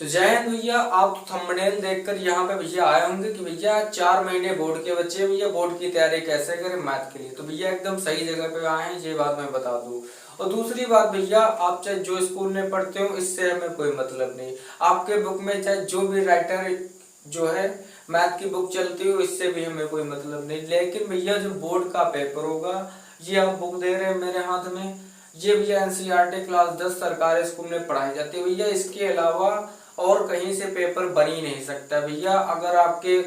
तो जय हिंद भैया। आप थंबनेल देखकर यहाँ पे भैया आए होंगे कि भैया 4 महीने बोर्ड के बच्चे भैया बोर्ड की तैयारी कैसे करें मैथ के लिए। तो भैया एकदम सही जगह पे आए हैं, ये बात मैं बता दूं। और दूसरी बात भैया, आप चाहे जो स्कूल में पढ़ते हो इससे हमें कोई मतलब नहीं। आपके बुक में चाहे जो भी राइटर जो है मैथ की बुक चलती हो इससे भी हमें कोई मतलब नहीं। लेकिन भैया जो बोर्ड का पेपर होगा, ये आप बुक दे रहे हैं मेरे हाथ में, ये भैया एनसीईआरटी क्लास 10 सरकारी स्कूल में पढ़ाई जाती है भैया। इसके अलावा और कहीं से पेपर बन ही नहीं सकता भैया। अगर आपके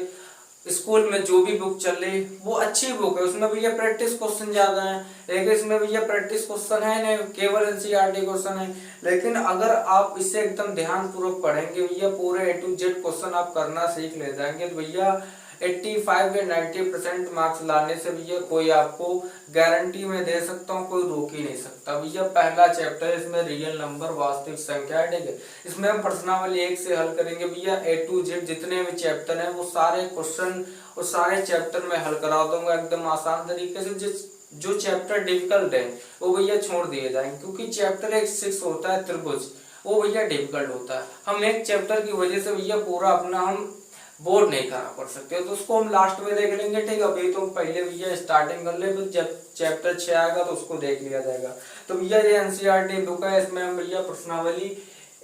स्कूल में जो भी बुक चल रही वो अच्छी बुक है, उसमें भैया प्रैक्टिस क्वेश्चन ज्यादा है, लेकिन इसमें भैया प्रैक्टिस क्वेश्चन है नहीं, केवल एनसीईआरटी क्वेश्चन है। लेकिन अगर आप इसे एकदम ध्यान पूर्वक पढ़ेंगे भैया, पूरे A to Z क्वेश्चन आप करना सीख ले जाएंगे, तो भैया 85 या 90% मार्क्स लाने से भैया कोई आपको गारंटी में दे सकता हूँ, कोई रोक ही नहीं सकता भैया। पहला चैप्टर इसमें रियल नंबर वास्तविक संख्या है, ठीक है। इसमें हम प्रश्नावली 1 से हल करेंगे भैया। A to Z जितने भी चैप्टर हैं वो सारे क्वेश्चन और सारे चैप्टर में हल करा दूंगा एकदम आसान तरीके से। जो चैप्टर डिफिकल्ट है वो भैया छोड़ दिए जाएंगे, क्योंकि चैप्टर एक 6 होता है त्रिभुज, वो भैया डिफिकल्ट होता है। हम एक चैप्टर की वजह से भैया पूरा अपना हम बोर्ड नहीं खराब कर सकते, तो उसको हम लास्ट में देख लेंगे, ठीक है। अभी तो पहले भैया स्टार्टिंग कर ले, फिर जब चैप्टर 6 आएगा तो उसको देख लिया जाएगा। तो भैया ये एनसीईआरटी बुक है, इसमें हम भैया प्रश्नावली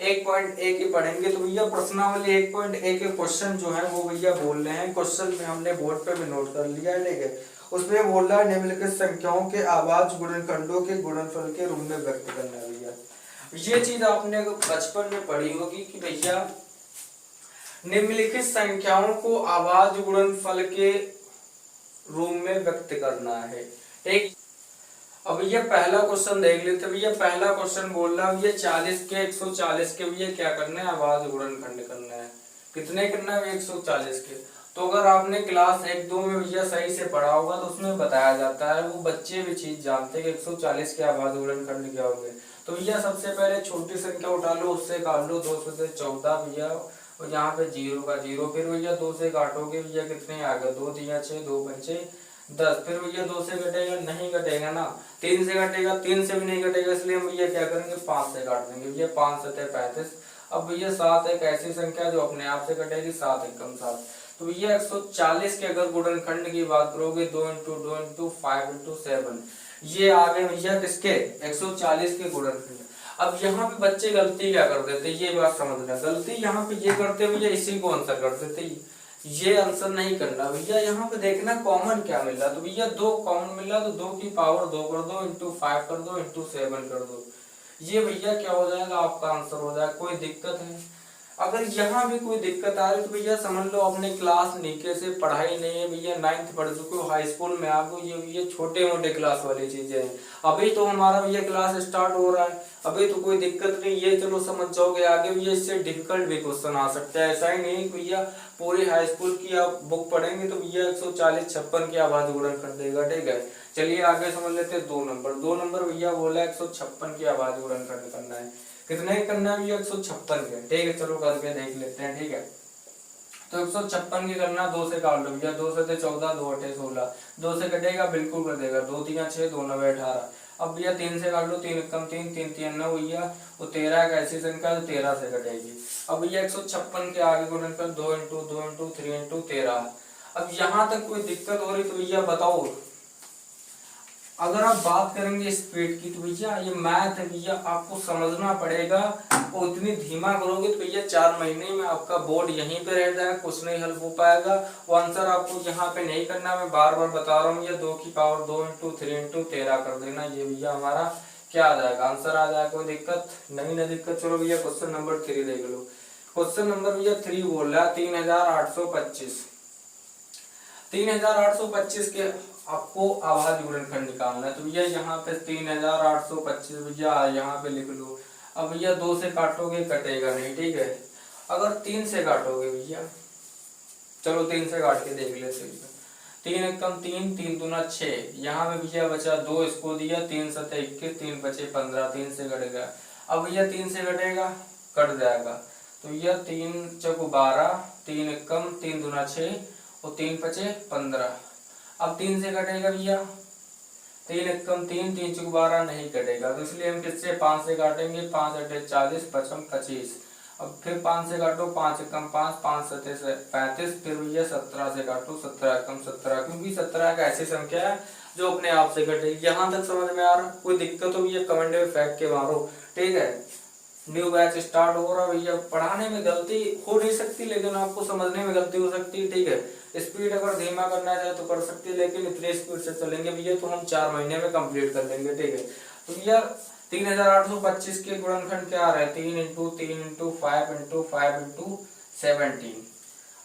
1.1 की पढ़ेंगे। तो भैया प्रश्नावली 1.1 के क्वेश्चन जो है वो भैया बोल रहे हैं, क्वेश्चन में हमने बोर्ड पे भी नोट कर लिया है, ठीक है। उसमें बोल रहा है निम्नलिखित संख्याओं के अभाज्य गुणनखंडों के गुणनफल के रूप में व्यक्त करना है भैया। ये चीज आपने बचपन में पढ़ी होगी कि भैया निम्नलिखित संख्याओं को अभाज्य गुणनफल के रूप में व्यक्त करना है, ठीक। अब भैया पहला क्वेश्चन देख लेते भैया। पहला क्वेश्चन बोल रहा है भैया 40 के 140 के भैया क्या करना है, अभाज्य गुणनखंड करना है। कितने करना है, 140 के। तो अगर आपने क्लास 1-2 में भैया सही से पढ़ा होगा तो उसमें बताया जाता है, वो बच्चे भी चीज जानते हैं कि 140 के अभाज्य गुणनखंड क्या होंगे। तो भैया सबसे पहले छोटी संख्या उठा लो, उससे काट लो, 2 से 14 भैया, और यहाँ पे 0 का 0। फिर भैया 2 से काटोगे भैया कितने आ गए, 2 तिया 6, 2 पंचे 10। फिर भैया 2 से कटेगा, नहीं कटेगा ना। 3 से कटेगा, 3 से भी नहीं कटेगा, इसलिए हम भैया क्या करेंगे, 5 से काट देंगे भैया। 5 सतह 35। अब भैया 7 एक ऐसी संख्या जो अपने आप से कटेगी, 7 एकम 7। तो भैया 140 के अगर गुणनखंड की बात करोगे, 2 इंटू 2 इंटू 5 इंटू 7, ये आ गए भैया किसके, 140 के गुणनखंड। अब यहाँ पे बच्चे गलती क्या कर देते, ये बात समझना। गलती यहाँ पे ये करते भैया, इसी को आंसर कर देते, ये आंसर नहीं करना भैया। यहाँ पे देखना कॉमन क्या मिल रहा, तो भैया 2 कॉमन मिल रहा, तो 2 की पावर 2 कर दो, इंटू 5 कर दो, इंटू 7 कर दो। ये भैया क्या हो जाएगा, आपका आंसर हो जाएगा। कोई दिक्कत है? अगर यहाँ भी कोई दिक्कत आ रही तो भैया समझ लो अपने क्लास नीचे से पढ़ाई नहीं है भैया, 9th पढ़ चुके हो, हाई स्कूल में आपको ये छोटे मोटे क्लास वाली चीजें हैं। अभी तो हमारा भैया क्लास स्टार्ट हो रहा है, अभी तो कोई दिक्कत नहीं, ये चलो समझ जाओगे। आगे भैया इससे डिफिकल्ट भी क्वेश्चन आ सकता है, ऐसा ही नहीं भैया पूरी हाई स्कूल की आप बुक पढ़ेंगे तो भैया 140-56 की अभाज्य गुणनखंड देगा, ठीक है। चलिए आगे समझ लेते हैं 2 नंबर। 2 नंबर भैया बोला 156 की अभाज्य गुणनखंड करना है। कितने करना है भैया, 156 के, ठीक है। चलो करके देख लेते हैं, ठीक है। तो 156 की करना, 2 से काट लो भैया, 2 से 14, 2 8 16, 2 से कटेगा, बिल्कुल कटेगा, 2 तिया 6, 2 9 18। अब भैया 3 से काट लो, 3 एकम 3, 3 3 9 भैया, वो 13 का ऐसी संख्या तो 13 से कटेगी। अब भैया 156 के आगे गुणनफल 2 इंटू 2 इंटू 3 इंटू 13। अब यहाँ तक कोई दिक्कत हो रही तो भैया बताओ। अगर आप बात करेंगे स्पीड की तो भैया ये मैथ है भैया, आपको समझना पड़ेगा, और उतनी धीमा करोगे तो भैया 4 महीने में आपका बोर्ड यहीं पे रह जाएगा, कुछ नहीं हल हो पाएगा। वो आंसर आपको यहाँ पे नहीं करना, मैं बार बार बता रहा हूँ, ये 2 की पावर 2 इंटू 3 इंटू 13 कर देना, ये भैया हमारा क्या आ जाएगा, आंसर आ जाएगा। कोई दिक्कत नहीं ना, दिक्कत। चलो भैया क्वेश्चन नंबर 3 देख लो। क्वेश्चन नंबर भैया 3 बोल रहा है 3825। 3825 के आपको अभाज्य गुणनखंड निकालना है। तो भैया यहाँ पे 3825 भैया यहाँ पे लिख लो। अब भैया 2 से काटोगे कटेगा नहीं, ठीक है। अगर 3 से काटोगे भैया, चलो 3 से काट के देख लेते हैं। 3 एकम 3, 3 दूना 6, यहाँ पे भैया बचा 2, इसको दिया, 3 सतह 21, 3 बचे 15, 3 से कट गया। अब भैया 3 से कटेगा, कट जाएगा, तो भैया 3 चौको 12, 3 एकम 3 दूना 6 और 3 बचे 15। अब 3 से कटेगा भैया, 3 एकम 3, 3 चौको 12 नहीं कटेगा, तो इसलिए हम किससे 5 से काटेंगे, 5 8 40, 55 25। अब फिर 5 से काटो, 5 एकम 5, 5 सते 35, फिर भैया 17 से काटो, 17 एकम 17, क्योंकि 17 एक ऐसी संख्या है जो अपने आप से कटेगी। यहाँ तक समझ में आ रहा? कोई दिक्कत हो भैया कमेंट में फेंक के मारो, ठीक है। न्यू बैच स्टार्ट हो रहा भैया, पढ़ाने में गलती हो नहीं सकती लेकिन आपको समझने में गलती हो सकती है, ठीक है। स्पीड अगर धीमा करना चाहे तो कर सकते हैं, लेकिन इतनी स्पीड से चलेंगे भैया तो हम 4 महीने में कंप्लीट कर लेंगे, ठीक है। तो भैया 3825 के गुणनखंड क्या आ रहा है? 3 इंटू 3 इंटू 5 इंटू 5 इंटू 17।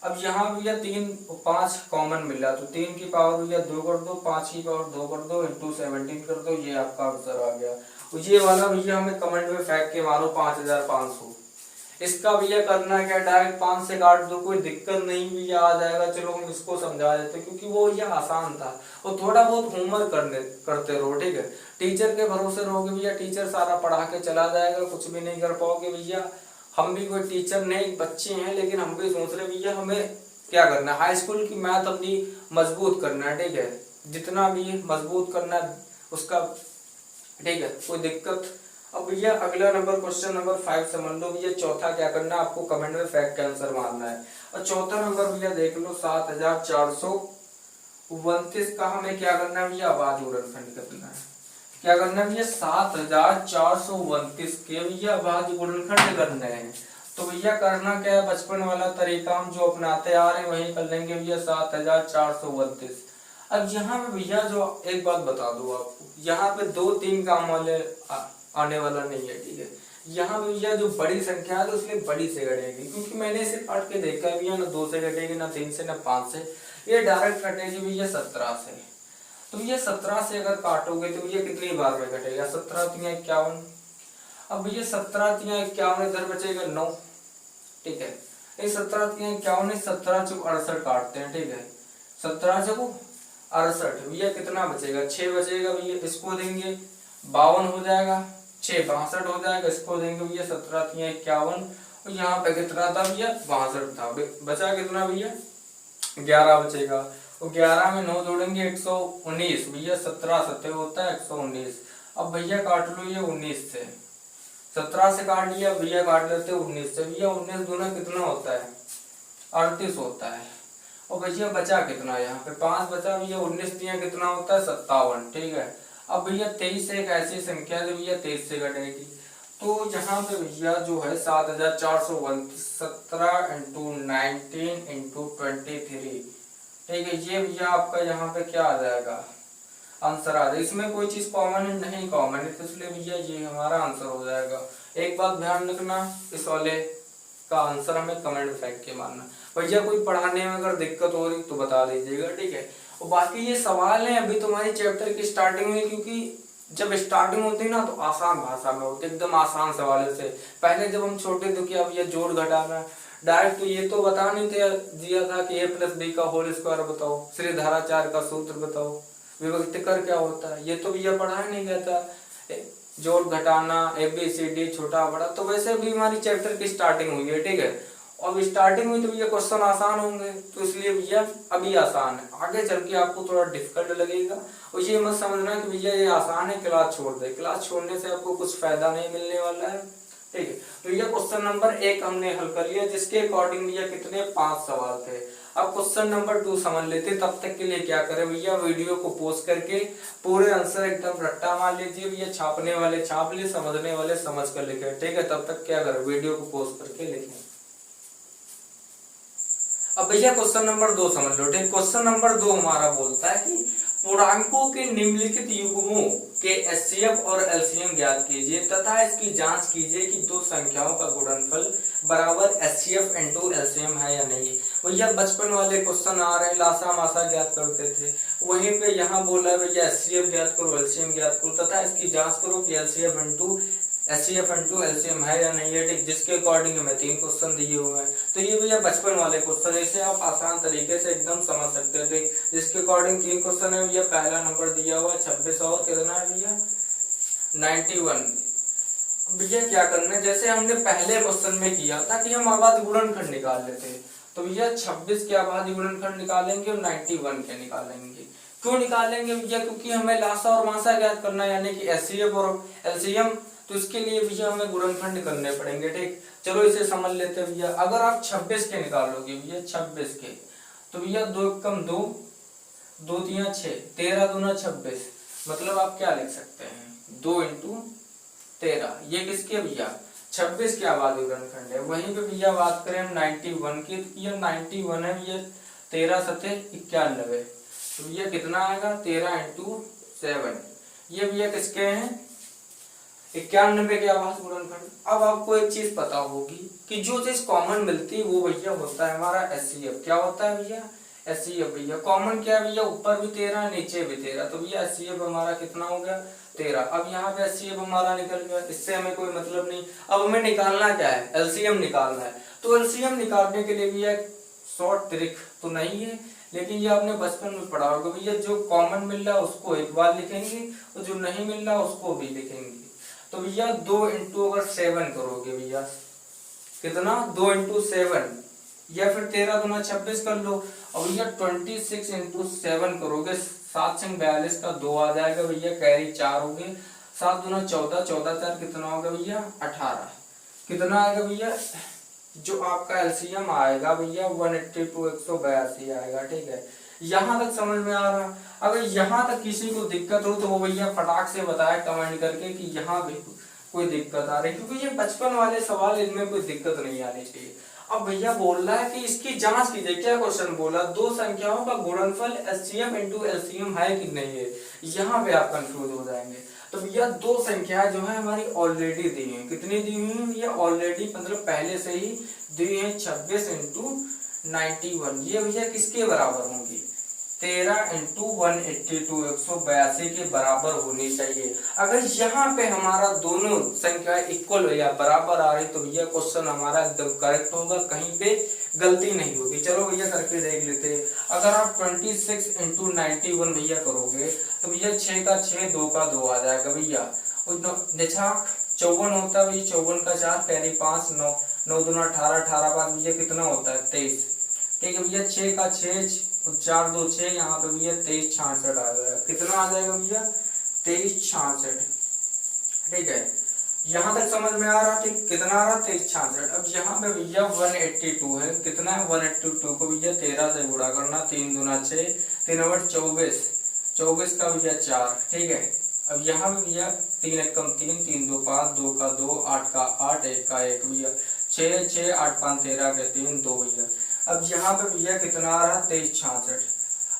अब यहाँ भैया 3 5 कॉमन मिला तो 3 की पावर भैया 2 कर दो, 5 की पावर 2 कर दो, इंटू 17 कर दो, ये आपका आंसर आ गया। ये वाला भैया हमें कमेंट में फेंक के मारो 5500। इसका भैया करना क्या, डायरेक्ट 5 से काट दो, कोई दिक्कत नहीं भैया, आ जाएगा। चलो हम इसको समझा देते क्योंकि वो भैया आसान था, और थोड़ा बहुत होमवर्क करते रहो, ठीक है। टीचर के भरोसे रहोगे भैया, टीचर सारा पढ़ा के चला जाएगा, कुछ भी नहीं कर पाओगे भैया। हम भी कोई टीचर नहीं, बच्चे हैं, लेकिन हम भी सोच रहे भैया हमें क्या करना है, हाई स्कूल की मैथ अपनी मजबूत करना है, ठीक है। जितना भी मजबूत करना है उसका, ठीक है, कोई दिक्कत। अब भैया अगला नंबर, क्वेश्चन नंबर 5 समझ लो भैया। चौथा क्या करना है आपको, कमेंट में फैक्ट का आंसर मारना है। और चौथा नंबर भैया देख लो, 7429 का हमें क्या करना है भैया, अभाज्य गुणनखंड करना है। क्या करना है भैया, 7429 के भैया अभाज्य गुणनखंड करना है। तो भैया करना क्या है, बचपन वाला तरीका हम जो अपनाते आ रहे हैं वही कर लेंगे भैया, 7429। अब यहाँ पे भैया जो एक बात बता दूं आपको, यहाँ पे 2-3 काम वाले आने वाला नहीं है, ठीक है। यहाँ भैया जो बड़ी संख्या है तो इसलिए बड़ी से घटेगी, क्योंकि मैंने इसे काट के देखा है भैया, ना 2 से घटेगी, ना 3 से, ना 5 से, ये डायरेक्ट कटेगी भैया 17 से। तो भैया 17 से अगर काटोगे तो भैया कितनी बार में घटेगा, 17 तिया 51। अब भैया 17 तिया 51, इधर बचेगा 9, ठीक है। ये 17 तिया 51, 17 चुप 68 काटते हैं, ठीक है। 17 चुप 68 भैया कितना बचेगा, 6 बचेगा भैया, इसको देंगे 52 हो जाएगा, 6 62 हो जाएगा, इसको देंगे भैया 17 तिया 51, और यहाँ पे कितना था भैया, 62 था, बचा कितना भैया, 11 बचेगा। और 11 में 9 जोड़ेंगे 119 भैया, 17 सत्ते होता है 119। अब भैया काट लो ये 19 से, 17 से काट लिया भैया, काट लेते 19 से भैया, 19 दूना कितना होता है, 38 होता है। और भैया बचा कितना, यहाँ पे 5 बचा भैया, 19 दिया कितना होता है 57, ठीक है। अब भैया 23 एक ऐसी संख्या जो भैया 23 से घटेगी, तो यहाँ पे भैया जो है 7429, 17 इंटू 19 इंटू 23, ठीक है। ये भैया आपका यहाँ पे क्या आ जाएगा, आंसर आ जाएगा। इसमें कोई चीज कॉमन नहीं, कॉमन है, तो इसलिए भैया ये हमारा आंसर हो जाएगा। एक बात ध्यान रखना, इस वाले का आंसर हमें कमेंट में फेंक के मानना। भैया कोई पढ़ाने में अगर दिक्कत हो रही तो बता दीजिएगा, ठीक है। और बाकी ये सवाल है अभी तुम्हारी चैप्टर की स्टार्टिंग में, क्योंकि जब स्टार्टिंग होती है ना तो आसान भाषा में होती है, एकदम आसान सवाल से। पहले जब हम छोटे थे कि अब ये जोड़ घटाना डायरेक्ट, तो ये तो बता नहीं दिया था कि a+b का होल स्क्वायर बताओ, श्रीधराचार्य का सूत्र बताओ, विभक्ति कर क्या होता है, ये तो भैया पढ़ा नहीं गया था। जोड़ घटाना, ABCD छोटा बड़ा, तो वैसे भी हमारी चैप्टर की स्टार्टिंग हुई है, ठीक है। अब स्टार्टिंग में तो भैया क्वेश्चन आसान होंगे, तो इसलिए भैया अभी आसान है, आगे चल के आपको थोड़ा डिफिकल्ट लगेगा। और ये मत समझना कि भैया ये आसान है क्लास छोड़ दे, क्लास छोड़ने से आपको कुछ फायदा नहीं मिलने वाला है, ठीक है। तो ये क्वेश्चन नंबर 1 हमने हल कर लिया, जिसके अकॉर्डिंग भैया कितने 5 सवाल थे। अब क्वेश्चन नंबर 2 समझ लेते। तब तक के लिए क्या करें भैया, वीडियो को पॉज करके पूरे आंसर एकदम रट्टा मार लीजिए भैया, छापने वाले छाप ले, समझने वाले समझ कर लिखे, ठीक है। तब तक क्या करें, वीडियो को पॉज करके लिखें। अब भैया क्वेश्चन नंबर 2 समझ लो, ठीक। क्वेश्चन नंबर 2 हमारा बोलता है कि पूर्णांकों के निम्नलिखित युग्मों के एचसीएफ और एलसीएम ज्ञात कीजिए तथा इसकी जांच कीजिए कि दो संख्याओं का गुणनफल बराबर एचसीएफ इंटू एलसीएम है या नहीं। भैया बचपन वाले क्वेश्चन आ रहे हैं, लासा मासा ज्ञात करते थे, वहीं पे यहाँ बोला है भैया एचसीएफ ज्ञात करो, एलसीएम ज्ञात करो तथा इसकी जांच करो कि एचसीएफ इंटू एलसीएम है या नहीं है, ठीक। जिसके अकॉर्डिंग हमें 3 क्वेश्चन दिए हुए हैं। तो ये भैया बचपन वाले क्वेश्चन, इसे आप आसान तरीके से एकदम समझ सकते हैं, ठीक। जिसके अकॉर्डिंग 3 क्वेश्चन है भैया, पहला नंबर दिया हुआ 26 और कितना है भैया 91। भैया क्या करना है, जैसे हमने पहले क्वेश्चन में किया था कि हम अभाज्य गुणनखंड निकाल लेते, तो भैया 26 के अभाज्य गुणनखंड निकालेंगे और 91 के निकालेंगे। क्यों निकालेंगे भैया, क्योंकि हमें लासा और मासा ज्ञात करना है, यानी कि एचसीएफ और एलसीएम, तो इसके लिए भैया हमें गुणनखंड करने पड़ेंगे, ठीक। चलो इसे समझ लेते हैं भैया। अगर आप 26 के निकालोगे भैया 26 के, तो भैया 2 कम 2, 2 3 6, 13 दूना 26, मतलब आप क्या लिख सकते हैं 2 इंटू 13। ये किसके भैया 26 के आबादी गुणनखंड है। वहीं पे भैया बात करें हम 91 की, तो भैया 91 है भैया 13 सते 91, तो भैया कितना आएगा 13 इंटू 7। ये भैया किसके हैं 91 के आभास गुणनखंड। अब आपको एक चीज पता होगी कि जो चीज कॉमन मिलती है वो भैया होता है हमारा एचसीएफ। क्या होता है भैया एचसीएफ। भैया कॉमन क्या है भैया, ऊपर भी 13 नीचे भी 13, तो भैया एचसीएफ हमारा कितना हो गया 13। अब यहाँ पे एचसीएफ हमारा निकल गया, इससे हमें कोई मतलब नहीं। अब हमें निकालना क्या है एलसीएम निकालना है। तो एलसीएम निकालने के लिए भैया शॉर्ट ट्रिक तो नहीं है, लेकिन ये आपने बचपन में पढ़ा होगा भैया, जो कॉमन मिल रहा है उसको एक बार लिखेंगे और जो नहीं मिल रहा उसको भी लिखेंगे। तो भैया 2 इंटू अगर 7 करोगे भैया कितना 2 इंटू 7, या फिर 13 दूना 26 कर लो। और भैया 26 इंटू 7 करोगे, 7 से 42 का 2 आ जाएगा भैया, कैरी 4 हो गए, 7 दूना 14, 14 4 कितना होगा भैया 18। कितना आएगा भैया जो आपका एलसीएम आएगा भैया 182 182 आएगा। ठीक है, यहाँ तक समझ में आ रहा। अगर यहाँ तक किसी को दिक्कत हो तो वो भैया फटाक से बताए कमेंट करके कि यहाँ भी कोई दिक्कत आ रही है, क्योंकि ये बचपन वाले सवाल, इनमें कोई दिक्कत नहीं आनी चाहिए। अब भैया बोल रहा है कि इसकी जांच कीजिए। क्या क्वेश्चन बोला, दो संख्याओं का गुणनफल एचसीएफ इंटू एलसीएम है कि नहीं है। यहाँ पे आप कंफ्यूज हो जाएंगे। तो भैया दो संख्याएं जो है हमारी ऑलरेडी दी हैं, कितनी दी हुई है भैया ऑलरेडी, मतलब पहले से ही दी है 26 इंटू 91। ये भैया किसके बराबर होंगी 13 इंटू 182 182 के बराबर होनी चाहिए। अगर यहाँ पे हमारा दोनों संख्या इक्वल या बराबर आ रही तो भैया क्वेश्चन हमारा एकदम करेक्ट होगा, कहीं पे गलती नहीं होगी। चलो भैया करके देख लेते हैं। अगर आप 26 इंटू 91 भैया करोगे तो भैया 6 का 6 2 का 2 आ जाएगा भैया। निछाक 54 होता है भैया, 54 का 4 कैरी 5, 9 9 दूना 18, 18 बाद भैया कितना होता है 23। ठीक है भैया 6 का 6 4 2 6, यहाँ पे भैया 23 66 आ जाएगा। कितना आ जाएगा भैया 23 66। ठीक है, यहाँ तक समझ में आ रहा। ठीक, कितना आ रहा 23 66। अब यहाँ पे भैया 182 है, कितना है 182 को भैया 13 से गुणा करना, 3 दूना 6 3 8 24, 24 का भैया 4। ठीक है, अब यहाँ पे भैया 3 1 कम 3 3 2 5 2 का 2 8 का 8 1 का 1 भैया 6 6 8 5 13 के 3 2 भैया। अब यहाँ पे भैया कितना आ रहा 23 66।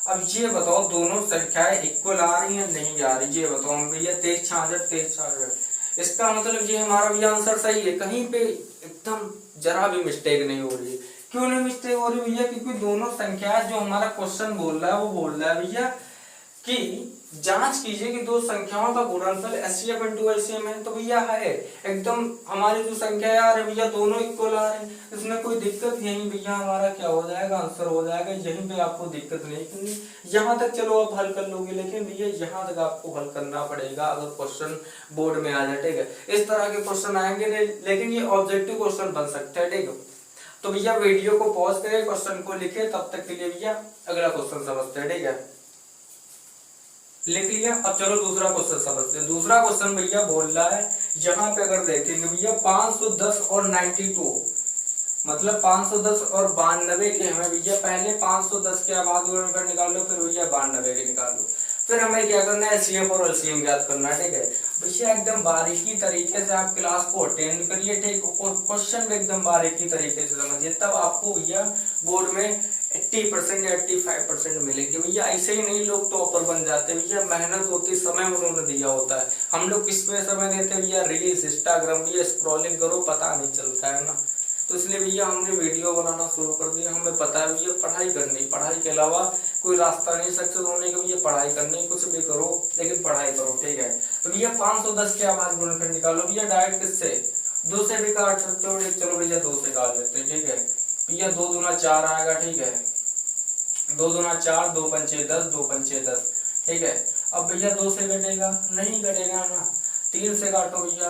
अब ये बताओ दोनों संख्याएं इक्वल आ रही है नहीं आ रही, ये बताओ भैया 23 66 23 66। इसका मतलब ये हमारा भी आंसर सही है, कहीं पे एकदम जरा भी मिस्टेक नहीं हो रही है। क्यों नहीं मिस्टेक हो रही भैया, क्योंकि दोनों संख्याएं जो हमारा क्वेश्चन बोल रहा है वो बोल रहा है भैया कि जांच कीजिए कि दो संख्याओं का गुणनफल एचसीएफ इंटू एलसीएम है। तो भैया है एकदम हमारी जो संख्या आ रही है भैया दोनों इक्वल आ रहे हैं, इसमें कोई दिक्कत नहीं भैया, हमारा क्या हो जाएगा आंसर हो जाएगा। यहीं पे आपको दिक्कत नहीं, क्योंकि यहाँ तक चलो आप हल कर लोगे, लेकिन भैया यहाँ तक आपको हल करना पड़ेगा अगर क्वेश्चन बोर्ड में आ जाए। ठीक है, इस तरह के क्वेश्चन आएंगे लेकिन ये ऑब्जेक्टिव क्वेश्चन बन सकते हैं। ठीक है, तो भैया वीडियो को पॉज करें, क्वेश्चन को लिखे, तब तक के लिए भैया अगला क्वेश्चन समझते हैं। ठीक है, लिख लिया। अब चलो दूसरा क्वेश्चन समझते हैं। दूसरा क्वेश्चन भैया बोल रहा है, यहाँ पे अगर देखेंगे भैया 510 और 92, मतलब 510 और 92 के हमें भैया पहले 510 के आबादी गुणनखंड निकाल लो, फिर भैया 92 के निकाल लो, फिर हमें क्या करना है एचसीएफ और एलसीएम ज्ञात करना है। ठीक है भैया, एकदम बारीकी तरीके से आप क्लास को अटेंड करिए। ठीक, क्वेश्चन भी एकदम बारीकी तरीके से समझिए, तब आपको भैया बोर्ड में 80% या 85% मिलेगी। भैया ऐसे ही नहीं लोग टॉपर बन जाते भैया, मेहनत होती, समय उन्होंने दिया होता है। हम लोग किस पे समय देते हैं भैया, रील्स इंस्टाग्राम भैया स्क्रॉलिंग करो, पता नहीं चलता है ना। तो इसलिए भैया हमने वीडियो बनाना शुरू कर दिया। हमें पता है भैया पढ़ाई करनी, पढ़ाई के अलावा कोई रास्ता नहीं सक्सेस होने का भैया, पढ़ाई करनी, कुछ भी करो लेकिन पढ़ाई करो। ठीक है, तो भैया 510 के आबादी गुणनखंड निकालो भैया डायरेक्ट किससे, 2 से भी काट सकते हो। चलो भैया 2 से काट लेते हैं। ठीक है भैया 2 दूना 4 आएगा। ठीक है, 2 दूना 4 2 पंचे 10 2 पंचे 10। ठीक है, अब भैया 2 से कटेगा नहीं, कटेगा ना। 3 से काटो भैया,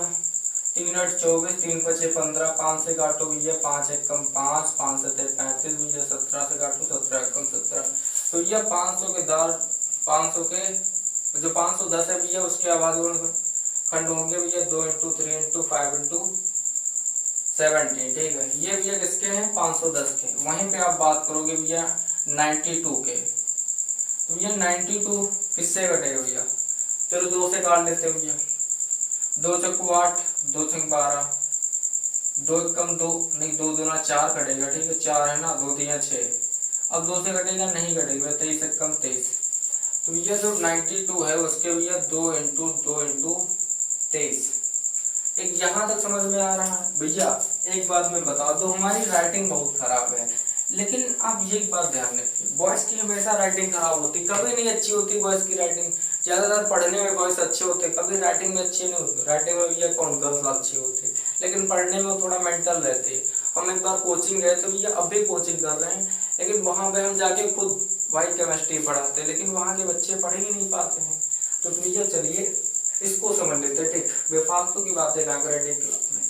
3 8 24 3 5 15, 5 से काटो भैया, 5 1 कम 5 5 7 35 भैया, 17 से काटो 17 1 कम 17। तो भैया 500 के दार 500 के जो 510 है भैया उसके आबादी गुणनखंड होंगे भैया 2 इंटू 3 इंटू 5 इंटू 17, ठीक है। ये भैया किसके हैं 510 के। वहीं पे आप बात करोगे भैया 92 के, तो भैया 92 किससे कटेगा भैया, चलो 2 से काट लेते हैं भैया। 2 चक्कू 8, 2 छंग 12, 2 कम 2 नहीं, 2 दूना 4 कटेगा, ठीक है 4 है ना, 2 दिया 6। अब 2 से कटेगा नहीं कटेगा, 23 से कम 23। तो भैया जो 92 है उसके भैया 2 इंटू 2 इंटू 23। एक यहाँ तक समझ में आ रहा है भैया। एक बात मैं बता दूं, हमारी राइटिंग बहुत खराब है, लेकिन आप ये एक बात ध्यान रखिए, बॉयज की हमेशा राइटिंग खराब होती, कभी नहीं अच्छी होती बॉयज की राइटिंग। ज्यादातर पढ़ने में बॉयज अच्छे होते, कभी राइटिंग में अच्छे नहीं होते। राइटिंग में भैया कौन गर्ल्स अच्छी होती, लेकिन पढ़ने में थोड़ा मेंटल रहती है। हम एक बार कोचिंग गए तो भैया, अब भी कोचिंग कर रहे हैं, लेकिन वहाँ पे हम जाके खुद भाई केमिस्ट्री पढ़ाते हैं, लेकिन वहाँ के बच्चे पढ़ ही नहीं पाते हैं। तो भैया चलिए इसको समझ लेते हैं, ठीक, बेफालतू की बातें ना करें ठीक क्लास में।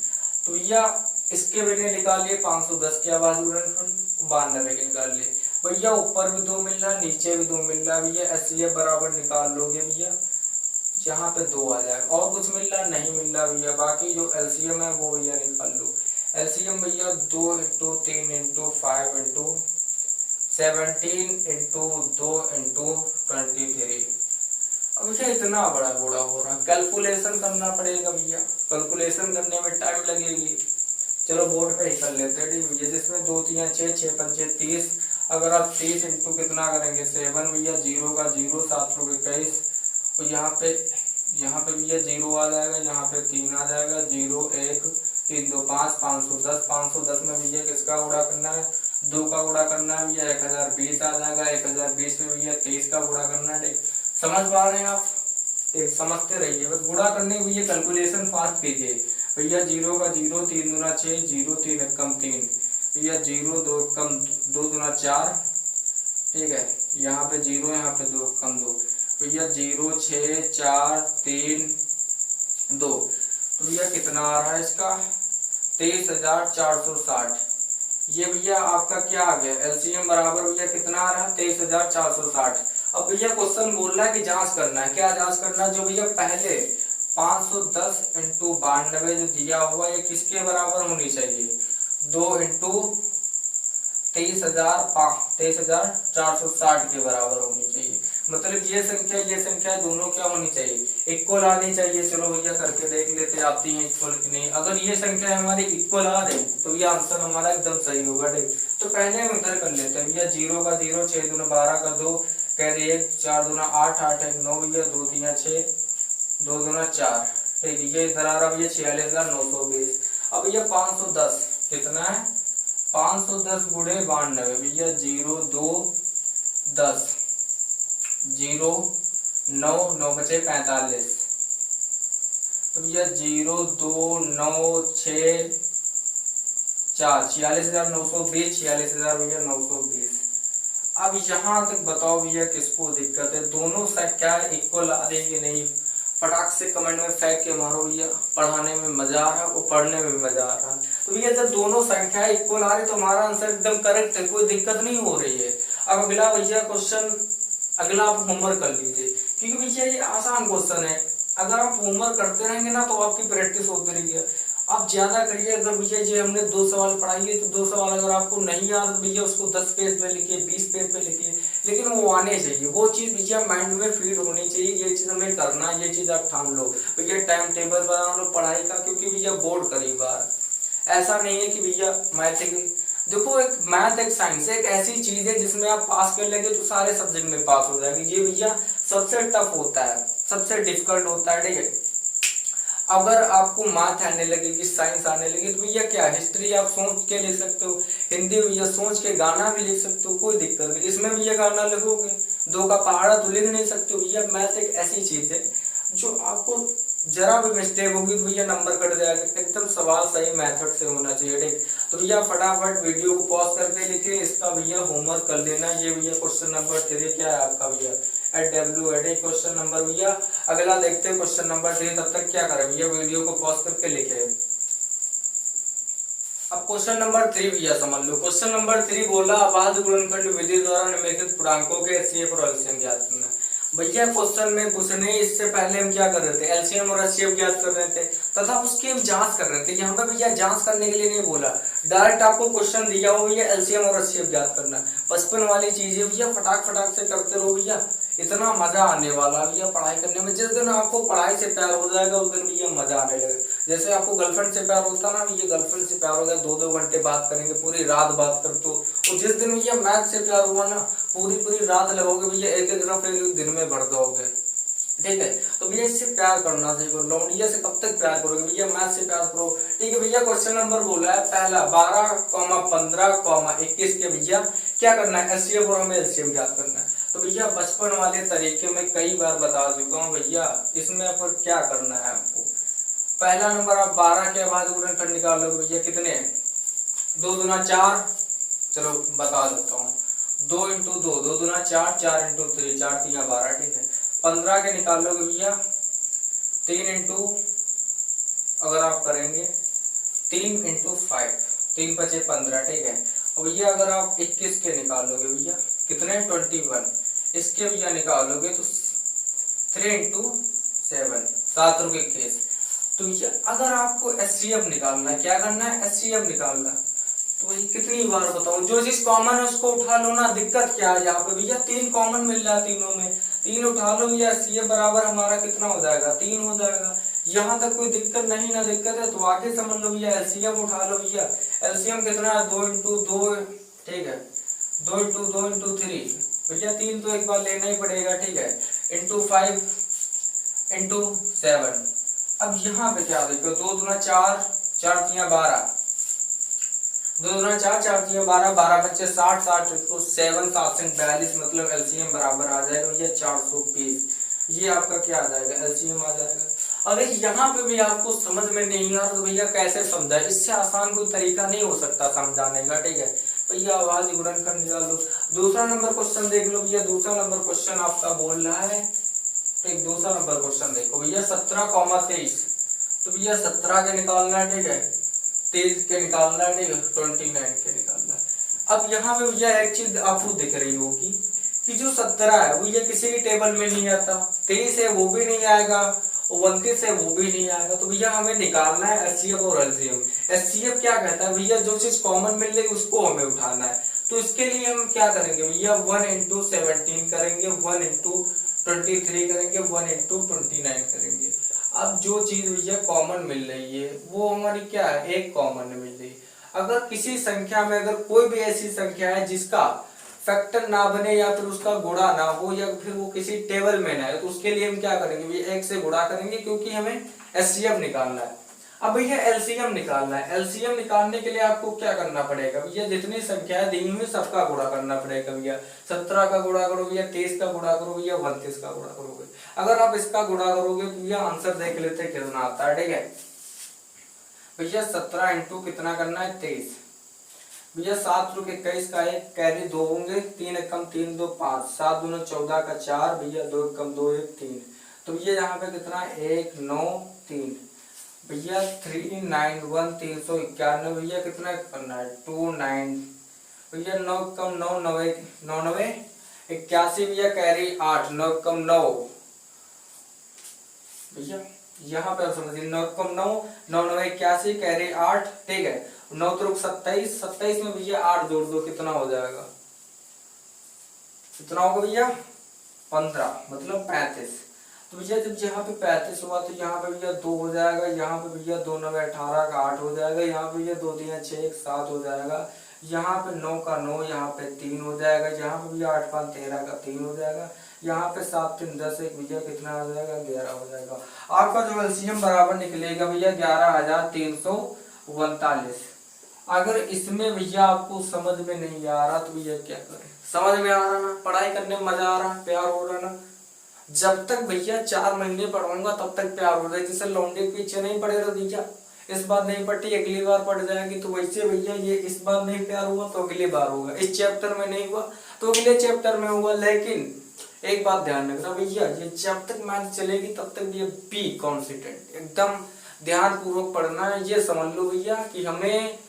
तो भैया इसके मैंने निकाल लिए 510 के आवाज 92 के निकाल लिए भैया। ऊपर भी 2 मिल रहा है, नीचे भी 2 मिल रहा है भैया। एचसीएफ बराबर निकाल लोगे भैया, जहाँ पे 2 आ जाएगा। और कुछ मिल रहा नहीं मिल रहा भैया, बाकी जो एलसीएम है वो भैया निकाल लो। एलसीएम भैया 2 into 3 into 5 into 17 into 2 into 23। अब भैया इतना बड़ा बूढ़ा हो रहा, कैलकुलेशन करना पड़ेगा भैया, कैलकुलेशन करने में टाइम लगेगी। चलो बोर्ड पे ही कर लेते हैं, ठीक भैया। जिसमें 2 3 6 6 5 30, अगर आप 30 इंटू कितना करेंगे 7 भैया, 0 का 0, 7 रुपये 21। और यहाँ पे भैया 0 आ जाएगा, यहाँ पे 3 आ जाएगा, 0 1 3 2 5, 510। 510 में भैया किसका गुणा करना है, 2 का गुणा करना है भैया, 1020 आ जाएगा। 1020 में भैया 23 का गुणा करना है, ठीक। समझ पा रहे हैं आप, एक समझते रहिए, बस गुणा करने के लिए कैलकुलेशन फास्ट कीजिए भैया। 0 का 0, 3 दूना 6, 0 3 कम 3 भैया, 0 2 कम 2 दूना 4, ठीक है। यहाँ पे 0, यहाँ पे 2 कम 2 भैया, 0 6 4 3 2। तो भैया कितना आ रहा है इसका 23,460। ये भैया आपका क्या आ गया, एलसीएम बराबर भैया कितना आ रहा है 23,460। अब भैया क्वेश्चन बोल रहा है कि जांच करना है, क्या जांच करना है, जो भैया पहले 510 इंटू 92 जो दिया हुआ ये किसके बराबर होनी चाहिए, 2 इंटू 23,460 के बराबर होनी चाहिए। मतलब ये संख्या दोनों क्या होनी चाहिए, इक्वल आनी चाहिए। चलो भैया करके देख लेते आती है इक्वल की नहीं। अगर ये संख्या हमारी इक्वल आ रही तो ये आंसर हमारा एकदम सही होगा, ठीक। तो पहले हम इधर कर लेते हैं भैया। 0 का 0, 6 दूना 12 का 2, कह रही 1 4 दूना 8 8 1 9 भैया, 2 3 6 2 दूना 4, ठीक। ये इधर आ रहा भैया 46,920। अब भैया 510 कितना है, 510 गुणे 92 भैया, 0 2 10 0 9 9 बचे 45। तो भैया 0 2 9 6 4, 46,920, 46,000 भैया 920। अब यहाँ तक बताओ भैया किसको दिक्कत है, दोनों संख्या इक्वल आ रही है नहीं। फटाक से कमेंट में फेंक के मारो भैया, पढ़ाने में मजा आ रहा है और पढ़ने में मजा आ रहा है। तो भैया जब दोनों संख्या इक्वल आ रही तो हमारा आंसर एकदम करेक्ट है, कोई दिक्कत नहीं हो रही है। अब अगला भैया क्वेश्चन, अगला आप होमवर्क कर लीजिए, क्योंकि भैया ये आसान क्वेश्चन है। अगर आप होमवर्क करते रहेंगे ना तो आपकी प्रैक्टिस होती रहेगी। आप ज्यादा करिए। अगर भैया जी हमने 2 सवाल पढ़ाइए तो 2 सवाल अगर आपको नहीं याद तो भैया उसको 10 पेज पे लिखिए, 20 पेज पे लिखिए, लेकिन वो आने चाहिए। वो चीज भैया माइंड में फीड होनी चाहिए, ये चीज हमें करना, ये चीज आप ठान लो भैया। टाइम टेबल बना लो पढ़ाई का, क्योंकि भैया बोर्ड करीब आ रहा है। ऐसा नहीं है कि भैया मैथ, देखो एक मैथ एक साइंस एक ऐसी चीज है जिसमें आप पास कर लेंगे तो सारे सब्जेक्ट में पास हो जाएंगे। ये भैया सबसे टफ होता है, सबसे डिफिकल्ट होता है, ठीक है। अगर आपको मैथ आने लगेगी, साइंस आने लगी तो भैया क्या, हिस्ट्री आप सोच के लिख सकते हो, हिंदी भैया सोच के गाना भी लिख सकते हो, कोई दिक्कत नहीं। इसमें भैया गाना लिखोगे 2 का पहाड़ा तो लिख नहीं सकते हो भैया। मैथ एक ऐसी चीज है जो आपको जरा भी मिस्टेक होगी तो भैया नंबर कट जाएगा। एकदम सवाल सही मेथड से होना चाहिए, ठीक। तो भैया फटाफट वीडियो को पॉज करके लिखिए, इसका भैया होमवर्क कर लेना। ये भैया क्वेश्चन नंबर 3 क्या है आपका भैया, एट क्वेश्चन नंबर भैया। अगला देखते हैं क्वेश्चन नंबर 3, तब तक क्या करें भैया, वीडियो को पॉज करके लिखे। अब क्वेश्चन नंबर 3 भैया समझ लो। क्वेश्चन नंबर 3 बोला अबाध गुणनखंड विधि द्वारा निम्नलिखित पूर्णांकों के एचसीएफ और एलसीएम ज्ञात करना। भैया क्वेश्चन में पूछने इससे पहले हम क्या कर रहे थे, एलसीएम और एचसीएफ ज्ञात कर रहे थे। तथा उसकी हम जांच कर रहे थे। यहाँ पे भैया जांच करने के लिए नहीं बोला, डायरेक्ट आपको क्वेश्चन दिया हो भैया एलसीएम और एचसीएफ ज्ञात करना है। बचपन वाली चीजें भैया फटाक फटाक से करते रहो भैया, इतना मजा आने वाला भैया पढ़ाई करने में। जिस दिन आपको पढ़ाई से प्यार हो जाएगा उस दिन भैया मजा आने लगेगा। जैसे आपको गर्लफ्रेंड से प्यार होता ना भैया, गर्लफ्रेंड से प्यार हो गया 2-2 घंटे बात करेंगे, पूरी रात बात करते हो। और जिस दिन भैया मैथ से प्यार हुआ ना, पूरी रात लगाओगे भैया, एक एक रफ एक दिन में भर दोगे, ठीक है। तो भैया इससे प्यार करना सीखो। लौंडिया से कब तक प्यार करोगे भैया, मैथ से प्यार करो, ठीक है भैया। क्वेश्चन नंबर बोला है पहला 12,15,21 के भैया क्या करना है, एचसीएफ और हमें एलसीएम ज्ञात करना है। तो भैया बचपन वाले तरीके में कई बार बता चुका हूँ भैया, इसमें आपको क्या करना है। आपको पहला नंबर आप 12 के बाद गुणनखंड निकालोगे भैया, कितने 2 दूना 4, चलो बता देता हूँ, 2 × 2 2 दूना 4, 4 × 3 4 × 3 12, ठीक है। 15 के निकालोगे भैया 3 × अगर आप करेंगे 3 × 5 3 × 5 15, ठीक है। और भैया अगर आप 21 के निकालोगे भैया कितने 21, इसके भैया निकालोगे तो 3 × 7 7 × 21। तो भैया अगर आपको एचसीएफ निकालना है, क्या करना है एचसीएफ निकालना, तो वही कितनी बार बताऊं, जो चीज कॉमन है उसको उठा लो ना। दिक्कत क्या है यहाँ पे भैया, 3 कॉमन मिल रहा है तीनों में, 3 उठा लो भैया, एचसीएफ बराबर हमारा कितना हो जाएगा 3 हो जाएगा। यहाँ तक कोई दिक्कत नहीं ना, दिक्कत है तो आगे समझ लो भैया, एलसीएम उठा लो भैया। एलसीएम कितना है 2 × 2, ठीक है, 2 × 2 × 3 भैया, 3 तो एक बार लेना ही पड़ेगा, ठीक है, × 5 × 7। अब यहाँ पे क्या देखो, 2 दूना 4, 4 × 3 12, 2 दूना 4, 4 × 3 12, 12 बच्चे 60, 60 तो 7 7 से 42, मतलब एलसीएम बराबर आ जाएगा भैया 420। ये आपका क्या आ जाएगा एलसीएम आ जाएगा। अगर यहाँ पे भी आपको समझ में नहीं आ रहा तो भैया कैसे समझा, इससे आसान कोई तरीका नहीं हो सकता समझाने का, ठीक है भैया। आवाज गुणनखंड निकाल लो। दूसरा नंबर क्वेश्चन देख लो भैया, दूसरा नंबर क्वेश्चन आपका बोल रहा है, ठीक, दूसरा नंबर क्वेश्चन देखो भैया 17,23। तो भैया 17 के निकालना है, ठीक है, 23 के निकालना है, ठीक है, 29 के निकालना है। अब यहाँ पे भैया एक चीज आपको दिख रही होगी कि जो 17 है वो ये किसी भी टेबल में नहीं आता, 23 है वो भी नहीं आएगा, 29 है वो भी नहीं आएगा। तो भैया हमें निकालना है एचसीएफ और एलसीएम। एचसीएफ क्या कहता है भैया, जो चीज कॉमन मिल रही उसको हमें उठाना है। तो इसके लिए हम क्या करेंगे भैया, 1 × 17 करेंगे, 1 × 23 करेंगे, 1 × 29 करेंगे। अब जो चीज भैया कॉमन मिल रही है वो हमारी क्या है, एक कॉमन मिल रही है। अगर किसी संख्या में अगर कोई भी ऐसी संख्या है जिसका फैक्टर ना बने या फिर उसका गुणा ना हो या फिर वो किसी टेबल में ना है, तो उसके लिए हम क्या करेंगे भैया 1 से गुणा करेंगे, क्योंकि हमें एचसीएफ निकालना है। अब भैया एलसीएम निकालना है। एलसीएम निकालने के लिए आपको क्या करना पड़ेगा भैया, जितनी संख्या है दी हुई सबका गुणा करना पड़ेगा भैया। 17 का गुणा करो भैया, 23 का गुणा करो भैया, 29 का गुणा करोगे। अगर आप इसका गुणा करोगे तो भैया आंसर देख लेते हैं कितना आता है, ठीक है भैया। 17 × कितना करना है 23 भैया, 7 × 21 का 1 कैरी 2 होंगे, 3 × 3 2 5, 7 दूना 14 का 4 भैया, 2 × 2 1 3। तो भैया यहाँ पे कितना 1 9 3 भैया, 391 391 भैया, कितना करना है 29 भैया, 9 × 9 9 81 भैया, कैरी 8, 9 × 9 भैया, यहाँ पे समझिए 9 × 9 9 9 81 कैरी 8, ठीक है, 9 × 27 27 में भैया 8 जोड़ दो, कितना हो जाएगा, कितना होगा भैया 15, मतलब 35। तो भैया जब यहाँ पे 35 हुआ तो यहाँ पे भैया 2 हो जाएगा, यहाँ पे भैया 2 9 18 का 8 हो जाएगा, यहाँ पे भैया 2 3 6 1 7 हो जाएगा, यहाँ पे 9 का 9, यहाँ पे 3 हो जाएगा, यहाँ पे भैया 8 5 13 का 3 हो जाएगा, यहाँ पे 7 3 10 1 भैया कितना आ जाएगा 11 हो जाएगा। आपका जो एलसीएम बराबर निकलेगा भैया 11,339। अगर इसमें भैया आपको समझ में नहीं आ रहा तो भैया क्या करें, समझ में आ रहा ना, पढ़ाई करने में मजा आ रहा, प्यार हो रहा ना। जब तक भैया 4 महीने पढ़ाऊंगा तब तक प्यार हो रहा है। जैसे लौंडे के पीछे नहीं पड़े रहो भैया, इस बार नहीं पढ़ती अगली बार पढ़ जाएगी, तो वैसे भैया ये इस बार नहीं प्यार हुआ तो अगली बार होगा, इस चैप्टर में नहीं हुआ तो अगले चैप्टर में होगा। लेकिन एक बात ध्यान रखना भैया, ये जब तक मैथ चलेगी तब तक ये बी कॉन्फिडेंट, एकदम ध्यान पूर्वक पढ़ना है। ये समझ लो भैया कि हमें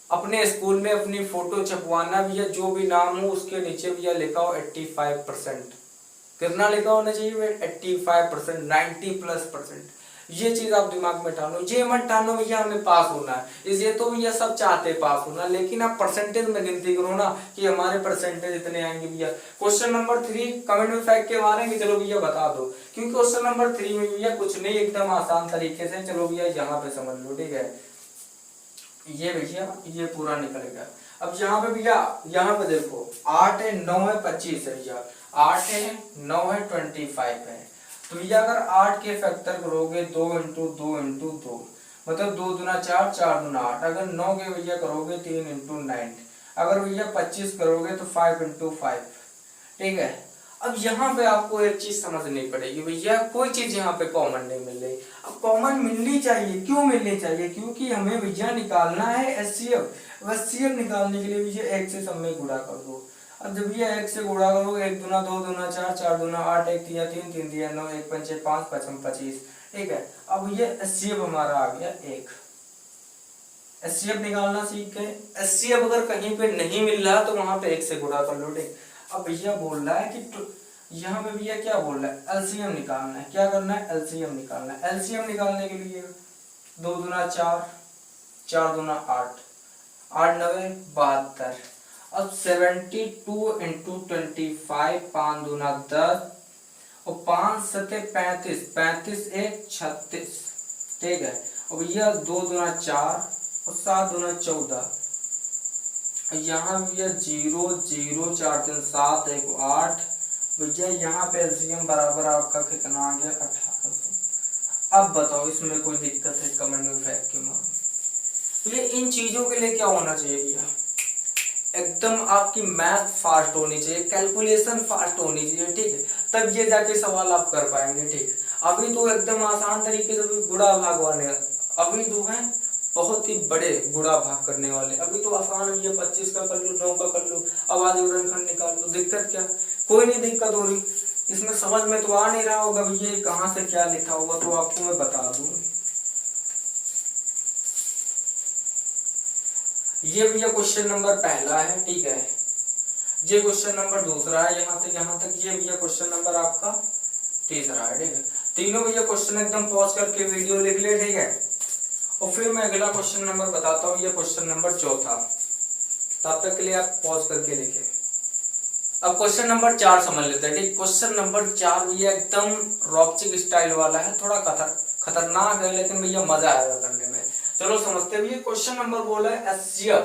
अपने स्कूल में अपनी फोटो छपवाना भैया, जो भी नाम हो उसके नीचे भैया लिखा हो 85%, कितना लिखा होना चाहिए 85%, 90+%। ये चीज आप दिमाग में ठानो, ये मत ठानो भैया हमें पास होना है, इसलिए तो भैया सब चाहते हैं पास होना, लेकिन आप परसेंटेज में गिनती करो ना कि हमारे परसेंटेज इतने आएंगे भैया। क्वेश्चन नंबर 3 कमेंट में फैक्ट के मारेंगे, चलो भैया बता दो, क्योंकि क्वेश्चन नंबर 3 में भैया कुछ नहीं, एकदम आसान तरीके से, चलो भैया यहाँ पे समझ लो, ठीक है। ये भैया ये पूरा निकल गया। अब यहाँ पे भैया यहाँ पे देखो 8 है 9 है 25 है भैया, 8 है 9 है 25 है। तो भैया अगर 8 के फैक्टर करोगे 2 इंटू 2 इंटू 2 मतलब 2 दूना 4 4 दूना 8, अगर 9 के भैया करोगे 3 इंटू 9, अगर भैया 25 करोगे तो 5 इंटू 5, ठीक है। अब यहाँ पे आपको एक चीज समझनी पड़ेगी भैया, कोई चीज यहाँ पे कॉमन नहीं मिल रही। अब कॉमन मिलनी चाहिए, क्यों मिलनी चाहिए, क्योंकि हमें भैया निकालना है एचसीएफ। एचसीएफ निकालने के लिए भैया 1 से सब में गुणा कर दो। अब जब भैया 1 से गुणा करोगे 1 दूना 2 दूना 4 4 दूना 8 1 तिया 3 3 तिया 9 1 पंचे 5 5 25, ठीक है। अब ये एचसीएफ हमारा आ गया 1। एचसीएफ निकालना सीख गए। एचसीएफ अगर कहीं पे नहीं मिल रहा तो वहां पे 1 से गुणा कर लो, ठीक। अब भैया बोल रहा है कि यहाँ पे भैया क्या बोल रहा है, एलसीएम निकालना है। क्या करना है, एलसीएम निकालना है। एलसीएम निकालने के लिए 2 दूना 4 4 दूना 8 8 9 72। अब 72 इंटू 25, 5 दूना 10 और 5 सते 35, 35 1 36, ठीक है। और भैया 2 दूना 4 और 7 दूना 14, यहाँ भैया 0 0 4 3 7 1 8, भैया यहाँ पे एलसीएम बराबर आपका कितना आ गया 1800। अब बताओ इसमें कोई दिक्कत है, कमेंट में फैक्ट के मानो। तो ये इन चीजों के लिए क्या होना चाहिए भैया, एकदम आपकी मैथ फास्ट होनी चाहिए, कैलकुलेशन फास्ट होनी चाहिए, ठीक है, तब ये जाके सवाल आप कर पाएंगे, ठीक। अभी तो एकदम आसान तरीके से गुणा भाग वाले, अभी तो है बहुत ही बड़े गुणा भाग करने वाले। अभी तो आसान है, ये 25 का कर लो 9 का कर लो, अब आज गुणनखंड निकाल लो, दिक्कत क्या, कोई नहीं दिक्कत हो रही। इसमें समझ में तो आ नहीं रहा होगा भैया कहाँ से क्या लिखा होगा, तो आपको मैं बता दूं। ये भैया क्वेश्चन नंबर पहला है, ठीक है। ये क्वेश्चन नंबर दूसरा है, यहाँ से यहाँ तक। ये भैया क्वेश्चन नंबर आपका तीसरा है, ठीक है। तीनों भैया क्वेश्चन एकदम पॉज करके वीडियो लिख ले, ठीक है। और फिर मैं अगला क्वेश्चन नंबर बताता हूँ, ये क्वेश्चन नंबर चौथा, तब तक के लिए आप पॉज करके लिखे। अब क्वेश्चन नंबर 4 समझ लेते हैं, ठीक। क्वेश्चन नंबर 4 भैया एकदम रॉकचिक स्टाइल वाला है, थोड़ा खतरनाक है, लेकिन भैया मजा आएगा करने में। चलो समझते हैं। क्वेश्चन नंबर बोला है एचसीएफ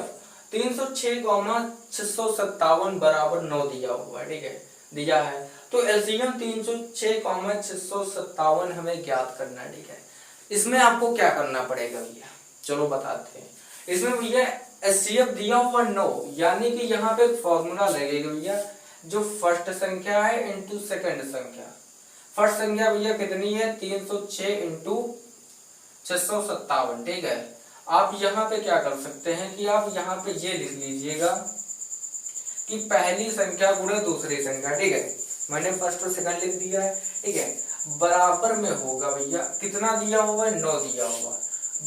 306,657 बराबर 9 दिया हुआ है, ठीक है, दिया है। तो एलसीएम 306,657 हमें ज्ञात करना है, ठीक है। इसमें आपको क्या करना पड़ेगा भैया, चलो बताते हैं। इसमें भैया एचसीएफ दिया हुआ 9, यानी कि यहाँ पे फॉर्मूला लगेगा भैया, जो फर्स्ट संख्या है इंटू सेकंड संख्या। फर्स्ट संख्या भैया कितनी है 306 इंटू 657, ठीक है। आप यहाँ पे क्या कर सकते हैं कि आप यहाँ पे ये लिख लीजिएगा कि पहली संख्या गुणे दूसरी संख्या, ठीक है। मैंने फर्स्ट और सेकंड लिख दिया है, ठीक है। बराबर में होगा भैया, कितना दिया हुआ है 9 दिया हुआ।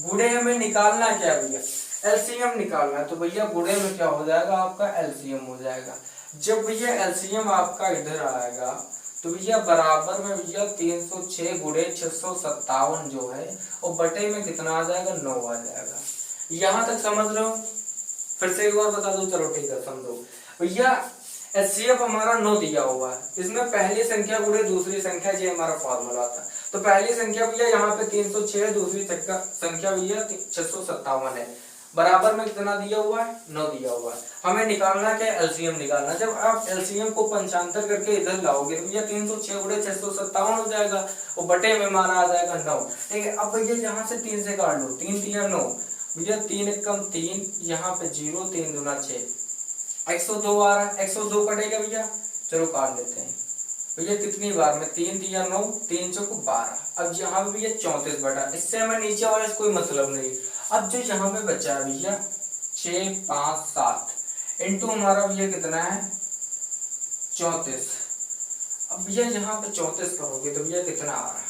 गुणे हमें निकालना क्या भैया, एलसीएम निकालना है। तो भैया गुणे में क्या हो जाएगा, आपका एलसीएम हो जाएगा। जब भैया एलसीएम आपका इधर आएगा तो भैया बराबर में भैया 306 गुणे 657 जो है और बटे में कितना आ जाएगा 9 आ जाएगा। यहाँ तक समझ रहे हो, फिर से एक बार बता दो, चलो ठीक है समझो। भैया एचसीएफ हमारा 9 दिया हुआ है, इसमें पहली संख्या गुणे दूसरी संख्या, ये हमारा फॉर्मूला था। तो पहली संख्या भैया यहाँ पे 306 है, दूसरी संख्या भैया 657 है, बराबर में कितना दिया हुआ है 9 दिया हुआ है। हमें निकालना क्या, एलसीएम निकालना। जब आप एलसीएम को पंचांतर करके इधर लाओगे तो भैया 306 गुणे 657 हो जाएगा और बटे में हमारा आ जाएगा 9, ठीक है। अब भैया यहाँ से 3 से काट लो, 3 तिया 9 भैया, 3 एकम 3, यहाँ पे 0, 3 दूना 6, 102 आ रहा है, 102 कटेगा भैया, चलो काट लेते हैं भैया। कितनी बार में 3 दिया 9, 3 चौक 12। अब यहाँ पे भैया 34 बटा, इससे हमें नीचे वाले से कोई मतलब नहीं। अब जो यहाँ पे बचा है भैया 6 5 7 इंटू हमारा भैया कितना है 34। अब भैया यहाँ पे 34 करोगे तो भैया कितना आ रहा है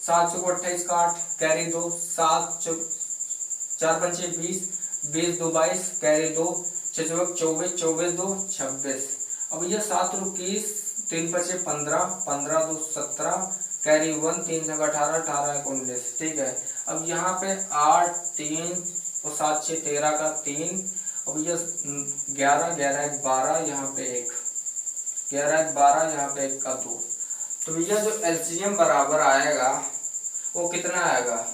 7 चौक 28 का 8 कैरी 2, 7 चौक 4 पंचे 20, 20 2 22 कैरी 2, 6 चौक 24, 24 2 26। अब भैया 7 रुक 21, 3 पचे 15, 15 2 17 कैरी 1, 3 से 18, 18 19, ठीक है। अब यहाँ पे 8 3 और 7 6 13 का 3, और भैया 11 11 1 12, यहाँ पे 1 11 1 12, यहाँ पे 1 का 2। तो भैया जो एलसीएम बराबर आएगा वो कितना आएगा,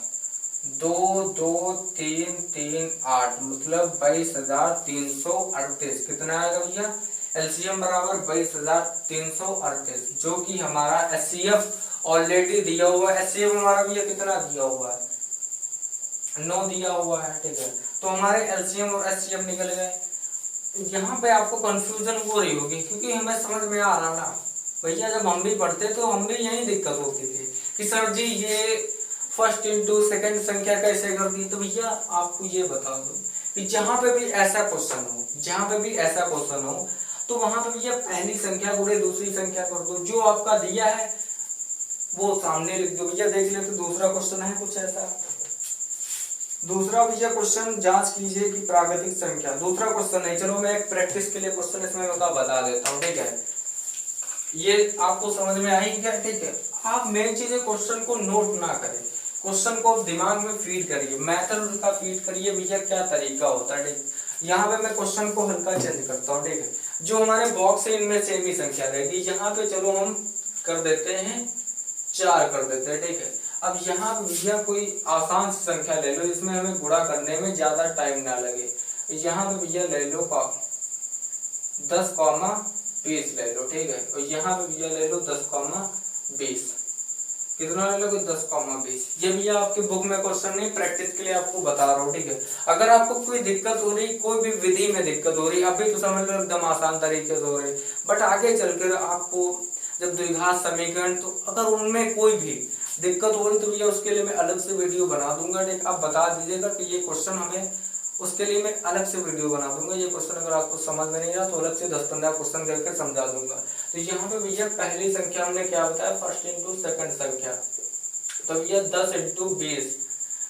2 2 3 3 8, मतलब 22,338। कितना आएगा भैया, एलसीएम बराबर 22,338, जो कि हमारा एचसीएफ ऑलरेडी दिया हुआ है। एचसीएफ हमारा भैया कितना दिया हुआ है, 9 दिया हुआ है, ठीक है। तो हमारे एलसीएम और एचसीएफ निकल गए। यहाँ पे आपको कंफ्यूजन हो रही होगी, क्योंकि हमें समझ में आ रहा ना भैया, जब हम भी पढ़ते तो हम भी यही दिक्कत होती थी कि सर जी ये फर्स्ट इंटू सेकंड संख्या कैसे कर दी। तो भैया आपको ये बता दो कि जहां पे भी ऐसा क्वेश्चन हो, जहां पे भी ऐसा क्वेश्चन हो, तो वहां पे भैया पहली संख्या गुणे दूसरी संख्या कर दो, जो आपका दिया है वो सामने लिख दो। भैया देख ले, तो दूसरा क्वेश्चन है कुछ ऐसा। दूसरा भैया क्वेश्चन जांच कीजिए कि प्राकृतिक संख्या, दूसरा क्वेश्चन है। चलो मैं एक प्रैक्टिस के लिए क्वेश्चन इसमें बता देता हूँ, ठीक है। ये आपको समझ में आई क्या, ठीक है। आप मेन चीज है क्वेश्चन को नोट ना करें, क्वेश्चन को दिमाग में फीड करिए, मेथड उनका फीड करिए भैया क्या तरीका होता है, ठीक। यहाँ पे मैं क्वेश्चन को हल्का चेंज करता हूँ, ठीक है। जो हमारे बॉक्स है इनमें सेम ही संख्या रहेगी, यहाँ पे चलो हम कर देते हैं 4 कर देते हैं, ठीक है। अब यहाँ पे भैया कोई आसान संख्या ले लो, इसमें हमें गुणा करने में ज्यादा टाइम ना लगे। यहाँ पे भैया ले लो 10,20 ले लो, ठीक है। और यहाँ पे भैया ले लो 10,20, कितना ले लोगे 10,20। ये भैया आपकी बुक में क्वेश्चन नहीं, प्रैक्टिस के लिए आपको बता रहा हूँ, ठीक है। अगर आपको कोई दिक्कत हो रही, कोई भी विधि में दिक्कत हो रही, अभी तो समझ लो एकदम आसान तरीके से हो रही, बट आगे चलकर आपको जब द्विघात समीकरण, तो अगर उनमें कोई भी दिक्कत हो रही तो भैया उसके लिए मैं अलग से वीडियो बना दूंगा, ठीक। आप बता दीजिएगा कि ये क्वेश्चन हमें, उसके लिए मैं अलग से वीडियो बना दूंगा। ये क्वेश्चन अगर आपको समझ में नहीं आया तो अलग से 10-15 क्वेश्चन करके समझा दूंगा। तो यहाँ पे भैया पहली संख्या हमने क्या बताया, फर्स्ट इंटू सेकंड संख्या, तो भैया 10 इंटू 20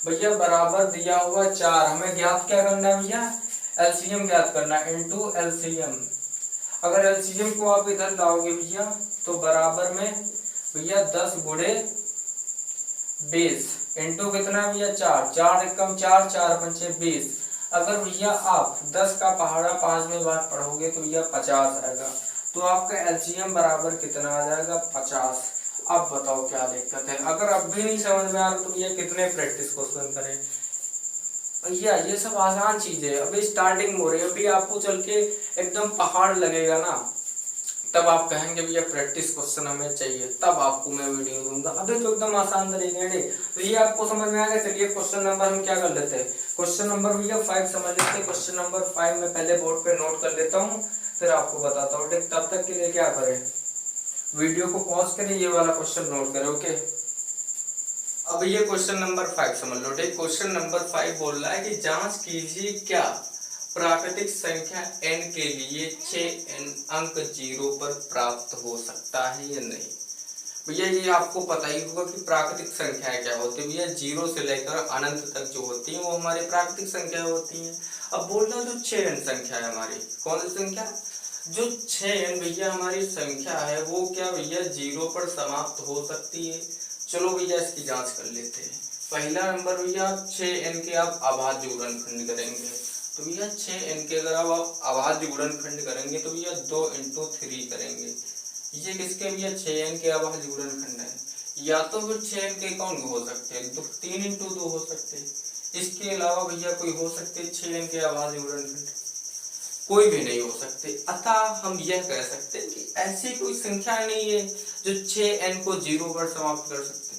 भैया बराबर दिया हुआ 4। हमें ज्ञात क्या करना है भैया, एलसीएम ज्ञात करना है, इंटू एलसीएम। अगर एलसीएम को आप इधर लाओगे भैया तो बराबर में भैया 10 गुणे 20 इंटू कितना भैया 4, 4 एकम 4, 4 पंचे 20। अगर भैया आप 10 का पहाड़ा 5 बार पढ़ोगे तो भैया 50 आएगा। तो आपका एलसीएम बराबर कितना आ जाएगा, 50। अब बताओ क्या दिक्कत है। अगर अब भी नहीं समझ में आ रहा तो भैया कितने प्रैक्टिस क्वेश्चन करें भैया, ये सब आसान चीज है, अभी स्टार्टिंग हो रही है, अभी आपको चल के एकदम पहाड़ लगेगा ना, तब आप कहेंगे भैया प्रैक्टिस क्वेश्चन हमें चाहिए, तब आपको मैं वीडियो दूंगा। अभी तो एकदम आसान तरीके हैं, तो ये आपको समझ में आ गया। चलिए क्वेश्चन नंबर हम क्या कर लेते हैं, क्वेश्चन नंबर भैया 5 समझ लेते हैं। क्वेश्चन नंबर 5 मैं पहले बोर्ड पे नोट कर लेता हूँ, फिर आपको बताता हूँ, ठीक। तब तक के लिए क्या करें, वीडियो को पॉज करें, ये वाला क्वेश्चन नोट करें, ओके। अब ये क्वेश्चन नंबर 5 समझ लो, ठीक। क्वेश्चन नंबर 5 बोल रहा है कि जांच कीजिए क्या प्राकृतिक संख्या n के लिए 6n अंक 0 पर प्राप्त हो सकता है या नहीं। भैया ये आपको पता ही होगा कि प्राकृतिक संख्याएं क्या होती है भैया, 0 से लेकर अनंत तक जो होती है वो हमारी प्राकृतिक संख्या होती है। अब बोल रहा जो 6n संख्या है हमारी, कौन सी संख्या, जो 6n भैया हमारी संख्या है वो क्या भैया 0 पर समाप्त हो सकती है। चलो भैया इसकी जांच कर लेते हैं। पहला नंबर भैया 6n के आप अभाज्य गुणनखंड करेंगे, तो भैया 6n के अगर आप अभाज्य गुणनखंड करेंगे तो भैया 2 इंटू 3 करेंगे। ये किसके भैया 6n के अभाज्य गुणनखंड है, या तो फिर 6n के कौन हो सकते हैं, तो 3 इंटू 2 हो सकते हैं। इसके अलावा भैया कोई हो सकते 6n के अभाज्य गुणनखंड, कोई भी नहीं हो सकते। अतः हम यह कह सकते हैं कि ऐसी कोई संख्या नहीं है जो 6n को 0 पर समाप्त कर सकते।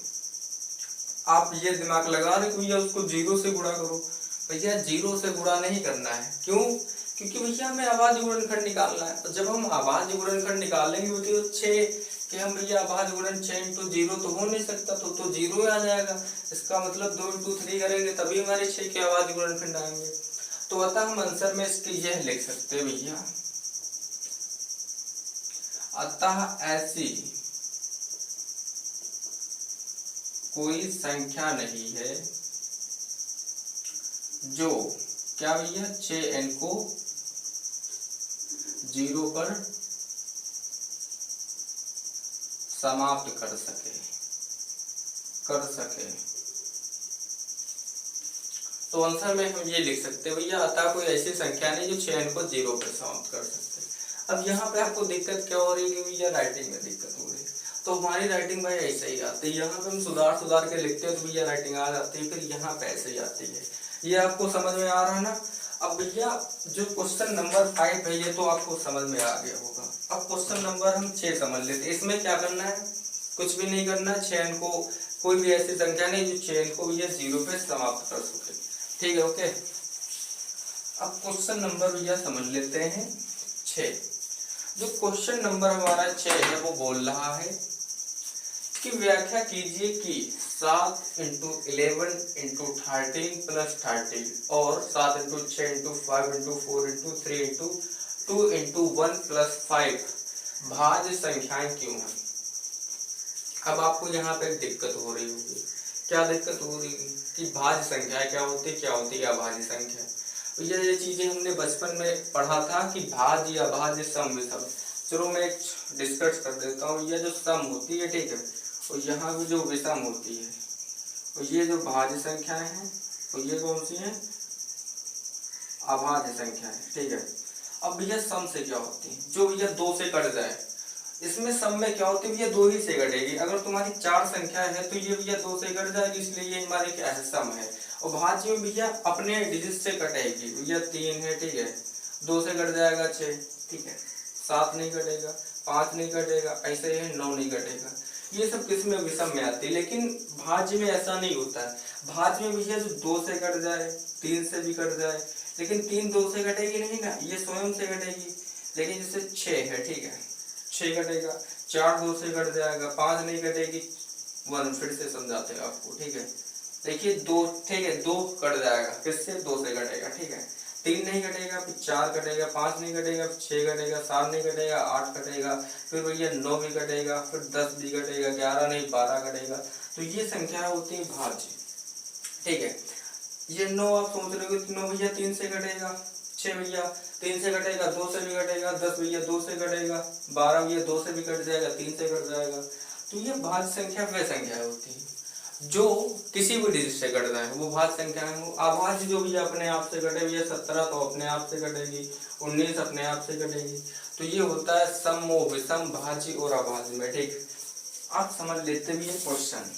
आप ये दिमाग लगा रहे भैया उसको 0 से गुणा करो, भैया 0 से गुणा नहीं करना है। क्यों, क्योंकि भैया हमें अभाज्य गुणनखंड निकालना है। तो जब हम अभाज्य गुणनखंड निकालेंगे तो 6 कि हम भैया अभाज्य गुणन 6 इंटू 0 तो हो नहीं सकता, तो 0 आ जाएगा। इसका मतलब 2 इंटू 3 करेंगे तभी हमारे 6 के अभाज्य गुणनखंड आएंगे। तो अतः हम आंसर में इसके यह लिख सकते हैं भैया, अतः ऐसी कोई संख्या नहीं है जो क्या भैया 6n को 0 पर समाप्त कर सके। कर सके। तो आंसर में हम ये लिख सकते हैं भैया, अतः कोई ऐसी संख्या नहीं जो 6 अंक को 0 पे समाप्त कर सकते। अब यहाँ पे आपको दिक्कत क्या हो रही है भैया, राइटिंग में दिक्कत हो रही है। तो हमारी राइटिंग भाई ऐसे ही आती है, यहाँ पे हम सुधार के लिखते हैं तो भैया राइटिंग आ जाती है, फिर यहाँ पे ऐसे ही आती है। ये आपको समझ में आ रहा है ना। अब भैया जो क्वेश्चन नंबर 5 है ये तो आपको समझ में आ गया होगा। अब क्वेश्चन नंबर हम 6 समझ लेते हैं। इसमें क्या करना है, कुछ भी नहीं करना है। 6 अंक को कोई भी ऐसी संख्या नहीं जो 6 अंक को भैया 0 पे समाप्त कर सके, ठीक है, ओके। अब क्वेश्चन नंबर भैया समझ लेते हैं 6। जो क्वेश्चन नंबर हमारा 6 है वो बोल रहा है कि व्याख्या कीजिए कि 7 × 11 × 13 + 13 और 7 × 6 × 5 × 4 × 3 × 2 × 1 + 5 भाज्य संख्याएं क्यों हैं। अब आपको यहाँ पे दिक्कत हो रही होगी, क्या दिक्कत हो रही है कि भाज्य संख्या क्या होती है अभाज्य संख्या। तो ये चीजें हमने बचपन में पढ़ा था कि भाज्य अभाज्य सम विषम। चलो मैं डिस्कस कर देता हूँ। ये जो सम होती है, ठीक है, और यहाँ भी जो विषम होती है, और ये जो भाज्य संख्याएं हैं तो ये कौन सी हैं, अभाज्य संख्याएं, ठीक है। अब भैया सम से क्या होती है, जो भैया 2 से कट जाए। इसमें सम में क्या होती है भैया, 2 ही से कटेगी। अगर तुम्हारी 4 संख्या है तो ये भैया 2 से कट जाएगी, इसलिए ये हमारे क्या है, सम है। और भाज्य में भैया अपने डिजिट से कटेगी। भैया 3 है, ठीक है, 2 से कट जाएगा 6, ठीक है, 7 नहीं कटेगा, 5 नहीं कटेगा, ऐसे ही 9 नहीं कटेगा। ये सब किस में, विषम में आती है। लेकिन भाज्य में ऐसा नहीं होता है। भाज्य में भैया जो 2 से कट जाए, 3 से भी कट जाए, लेकिन 3 2 से कटेगी नहीं ना, ये स्वयं से कटेगी। लेकिन जैसे 6 है, ठीक है, 6 कटेगा, 4 2 से कट जाएगा, 5 नहीं कटेगी, 1 फिर से समझाते हैं आपको, ठीक है। देखिए 2, ठीक है, 2 कट जाएगा, किससे, 2 से कटेगा, ठीक है। 3 नहीं कटेगा, फिर 4 कटेगा, 5 नहीं कटेगा, फिर 6 कटेगा, 7 नहीं कटेगा, 8 कटेगा, फिर भैया 9 भी कटेगा, फिर 10 भी कटेगा, 11 नहीं 12 कटेगा। तो ये संख्या होती है भाज्य, ठीक है। ये 9 आप सोच रहे हो कि 9 भैया 3 से कटेगा, 6 भैया 3 से कटेगा, 2 से भी कटेगा, 10 भैया 2 से कटेगा, 12 भैया 2 से भी कट जाएगा, 3 से कट जाएगा। तो ये भाज्य संख्या वह संख्या होती है जो किसी भी डिजिट से कट जाए, वो भाज्य संख्या है। अभाज्य जो भी अपने आप से कटे, भैया 17 तो अपने आप से कटेगी, 19 अपने आप से कटेगी। तो ये होता है सम, विषम, भाज्य और अभाज्य में, ठीक। आप समझ लेते भी है क्वेश्चन।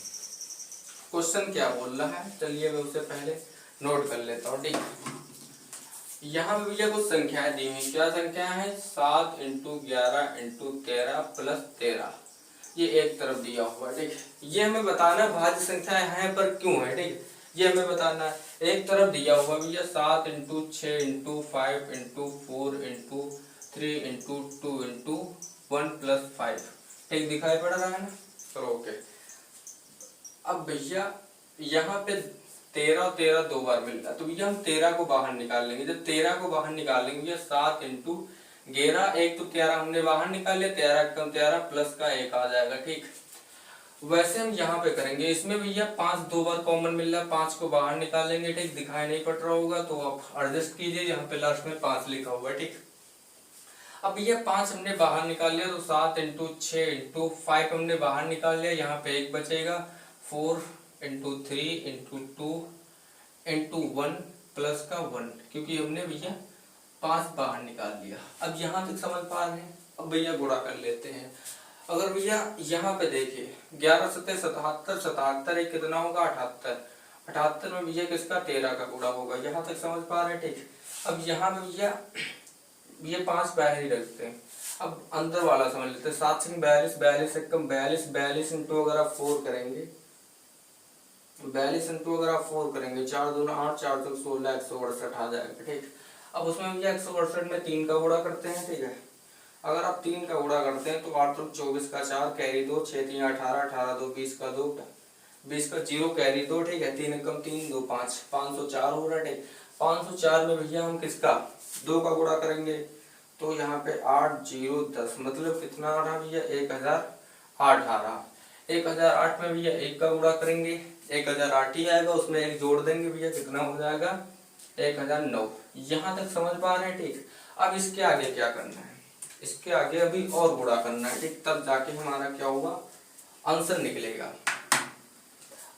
क्वेश्चन क्या बोल रहा है, चलिए मैं उससे पहले नोट कर लेता हूँ, ठीक। यहाँ पे भैया कुछ संख्याएं दी हुई, क्या संख्या है, 7 × 11 × 13 + 13। ये एक तरफ दिया हुआ, ठीक। ये हमें बताना है भाज्य संख्या है पर क्यों है, ठीक। ये हमें बताना है। एक तरफ दिया हुआ भैया 7 × 6 × 5 × 4 × 3 × 2 × 1 + 5, ठीक, दिखाई पड़ रहा है ना। चलो ओके। अब भैया यहाँ पे 13 और 13 2 बार मिल रहा है, तो भैया हम 13 को बाहर निकाल लेंगे। जब 13 को बाहर निकाल लेंगे भैया 7 × 11, एक तो 11 हमने बाहर निकाल लिया, 13 कम 13 प्लस का 1 आ जाएगा, ठीक। वैसे हम यहाँ पे करेंगे। इसमें भैया 5 2 बार कॉमन मिल रहा है, 5 को बाहर निकाल लेंगे, ठीक। दिखाई नहीं पड़ रहा होगा तो आप एडजस्ट कीजिए, यहाँ पे लास्ट में 5 लिखा हुआ है, ठीक। अब भैया 5 हमने बाहर निकाल लिया तो 7 × 6 × 5 हमने बाहर निकाल लिया, यहाँ पे 1 बचेगा, 4 × 3 × 2 × 1 प्लस का 1, क्योंकि हमने भैया 5 बाहर निकाल लिया। अब यहाँ तक समझ पा रहे हैं। अब भैया गुणा कर लेते हैं। अगर भैया यहाँ पे देखिए 11 7 77, 77 एक कितना होगा, 78, 78 में भैया किसका, 13 का गुणा होगा। यहाँ तक समझ पा रहे हैं, ठीक। अब यहाँ पे भैया ये 5 बाहर ही रखते हैं। अब अंदर वाला समझ लेते हैं। 7 से 42, 42 से कम 42, 42 इंटू अगर आप 4 करेंगे, 42 इंटू अगर आप 4 करेंगे, 4 दूना 8, 4 2 16, 168 आ जाएगा, ठीक। अब उसमें भैया 168 में 3 का गुणा करते हैं, ठीक है। अगर आप 3 का गुणा करते हैं तो 8 2 24 का 4 कैरी 2, 6 3 18, 18 2 20 का 2, 20 का 0 कैरी 2, ठीक है। 3 कम 3 2 5, 504 हो रहा है, ठीक। 504 में भैया हम किसका, 2 का गुणा करेंगे तो यहाँ पे 8 0 10, मतलब कितना आ रहा भैया, 1008 आ रहा। 1008 में भैया 1 का गुणा करेंगे, 1008 ही आएगा, उसमें 1 जोड़ देंगे भैया, कितना हो जाएगा, 1009। यहाँ तक समझ पा रहे हैं, ठीक। अब इसके आगे क्या करना है, इसके आगे अभी और गुणा करना है, ठीक, तब जाके हमारा क्या होगा, आंसर निकलेगा।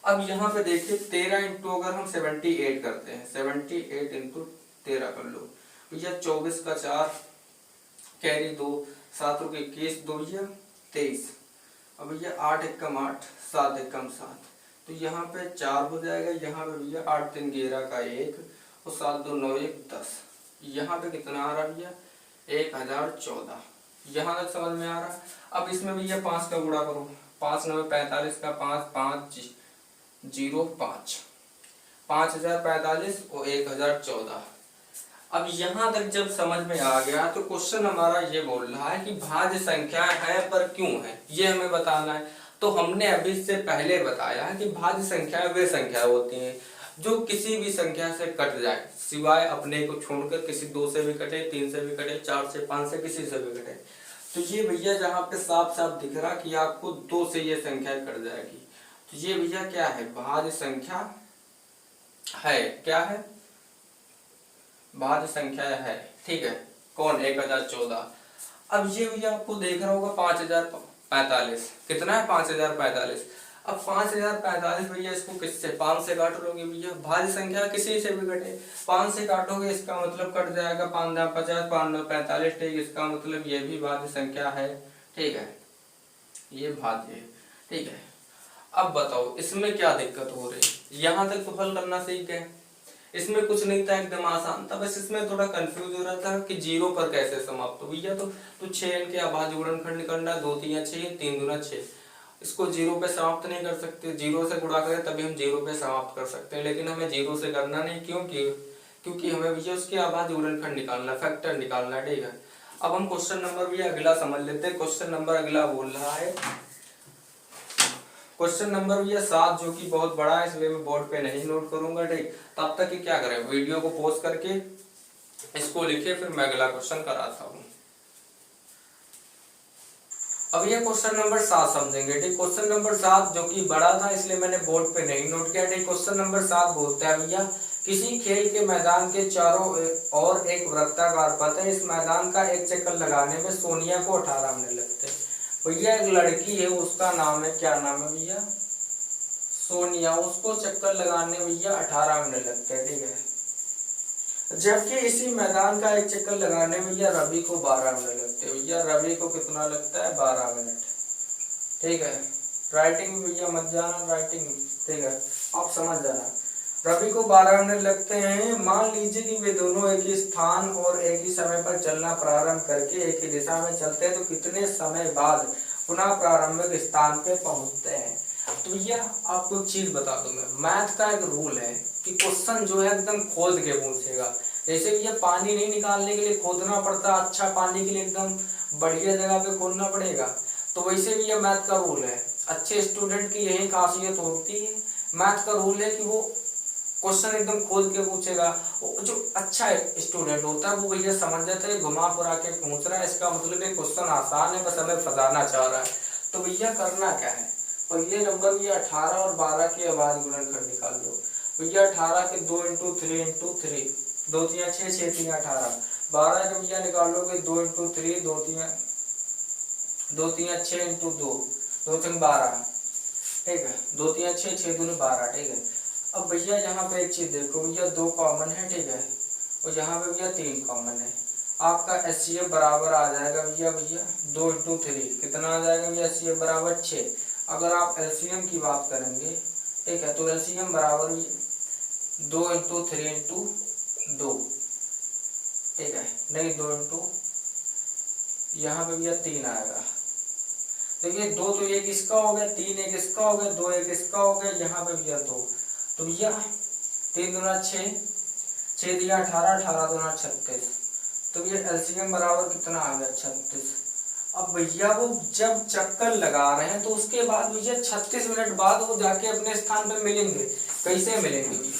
अब यहाँ पे देखिए 13 इंटू अगर हम 78 करते हैं, 78 इंटू 13 कर लो भैया, 24 का 4 कैरी 2, 7 रुपये 21, 2 भैया 23। अब भैया 8 एकम 8, 7 एकम 7, तो यहाँ पे 4 हो जाएगा। यहाँ पे भैया 8 3 11 का 1 और 7 2 9 1 10। यहाँ पे कितना आ रहा भैया 1014। यहाँ तक समझ में आ रहा। अब इसमें भैया 5 का गुणा करो, 5 9 45 का 5 5 0 5, 5045 और 1014। अब यहाँ तक जब समझ में आ गया तो क्वेश्चन हमारा ये बोल रहा है कि भाज्य संख्या है पर क्यों है, ये हमें बताना है। तो हमने अभी से पहले बताया है कि भाज्य संख्या वे संख्या होती हैं जो किसी भी संख्या से कट जाए, सिवाय अपने को छोड़कर, किसी 2 से भी कटे, 3 से भी कटे, 4 से 5 से किसी से भी कटे। तो ये भैया जहाँ पे साफ साफ दिख रहा कि आपको 2 से ये संख्या कट जाएगी, तो ये भैया क्या है, भाज्य संख्या है। क्या है, भाज्य संख्या है। ठीक है, कौन 1014। अब ये भैया आपको देख रहा होगा 5045, कितना है 5045। अब 5045 भैया इसको किससे, 5 से काट लोगे भैया, भाज्य संख्या किसी से भी कटे, 5 से काटोगे इसका मतलब कट जाएगा 5 9 50, 5 9 45। ठीक, इसका मतलब ये भी भाज्य संख्या है। ठीक है, ये भाज्य है। ठीक है, अब बताओ इसमें क्या दिक्कत हो रही। यहाँ तक तो हल करना सीख गए, इसमें कुछ नहीं था, एकदम आसान था। बस इसमें थोड़ा कंफ्यूज हो रहा था कि 0 पर कैसे समाप्त हो भैया। तो 6 के अभाज्य गुणनखंड निकालना, 2 3 6, 3 दूना 6। इसको 0 पे समाप्त नहीं कर सकते, 0 से गुणा करें तभी हम 0 पे समाप्त कर सकते हैं, लेकिन हमें 0 से करना नहीं। क्योंकि हमें भैया उसके अभाज्य गुणनखंड निकालना, फैक्टर निकालना। ठीक है, अब हम क्वेश्चन नंबर भी अगला समझ लेते हैं। क्वेश्चन नंबर अगला बोल रहा है, क्वेश्चन नंबर भैया 7, जो कि बहुत बड़ा है इसलिए मैं बोर्ड पे नहीं नोट करूंगा। ठीक, तब तक कि क्या करें, वीडियो को पॉज करके इसको लिखे, फिर मैं अगला क्वेश्चन कराता हूँ। अब ये क्वेश्चन नंबर 7 समझेंगे। ठीक, क्वेश्चन नंबर 7 जो कि बड़ा था इसलिए मैंने बोर्ड पे नहीं नोट किया। ठीक, क्वेश्चन नंबर 7 बोलता है भैया, किसी खेल के मैदान के चारों ओर एक वृत्ताकार पथ है, इस मैदान का एक चक्कर लगाने में सोनिया को 18 मिनट लगते हैं। भैया एक लड़की है, उसका नाम है, क्या नाम है भैया, सोनिया, उसको चक्कर लगाने भैया 18 मिनट लगते हैं। ठीक है, जबकि इसी मैदान का एक चक्कर लगाने में भैया रवि को 12 मिनट लगते हैं। भैया रवि को कितना लगता है, 12 मिनट। ठीक है, राइटिंग भैया मत जाना, राइटिंग। ठीक है, आप समझ जाना, रवि को 12 मिनट लगते हैं। मान लीजिए कि वे दोनों एक ही स्थान और एक ही समय पर चलना प्रारंभ करके एक ही दिशा में चलते हैं, तो कितने समय बाद पुनः प्रारंभिक स्थान पे पहुंचते हैं। तो भैया आपको एक चीज बता दूं, मैं मैथ का एक रूल है कि क्वेश्चन जो है एकदम खोद के पूछेगा। जैसे भैया पानी नहीं निकालने के लिए खोदना पड़ता, अच्छा पानी के लिए एकदम बढ़िया जगह पे खोदना पड़ेगा, तो वैसे भी ये मैथ का रूल है। अच्छे स्टूडेंट की यही खासियत होती है, मैथ का रूल है कि वो क्वेश्चन एकदम खोद के पूछेगा। जो अच्छा स्टूडेंट होता है वो भैया समझ जाता है घुमा फिरा के पूछ रहा है, इसका मतलब ये क्वेश्चन आसान है, बस हमें फंसाना चाह रहा है। तो भैया करना क्या है, पहले नंबर भैया 18 और 12 के अभाज्य गुणनखंड निकाल लो। भैया 18 के 2 इंटू 3 इंटू 3, 2 3 6, 6 3 18। 12 के भैया निकालोगे 2 इंटू 3, 2 3 6 इंटू 2, 2 3 12। ठीक है, 2 3 6, 6 2 12। ठीक है, अब भैया यहाँ पे एक चीज देखो भैया, 2 कॉमन है। ठीक है, और यहाँ पे भैया 3 कॉमन है। आपका HCF बराबर आ जाएगा भैया 2 इंटू 3 कितना आ जाएगा भैया, HCF बराबर 6। अगर आप LCM की बात करेंगे, ठीक है, तो LCM बराबर 2 इंटू 3 इंटू 2। ठीक है, नहीं 2 इंटू, यहाँ पे भैया 3 आएगा। देखिए 2 तो एक इसका हो गया, 3 एक इसका हो गया, 2 एक इसका हो गया, यहाँ पे भैया 2। तो भैया 3 दूना 6, 6 दिया 18, 18 दूना 36। तो भैया LCM बराबर कितना आ गया, 36। अब भैया वो जब चक्कर लगा रहे हैं तो उसके बाद भैया 36 मिनट बाद वो जाके अपने स्थान पे मिलेंगे। कैसे मिलेंगे भैया,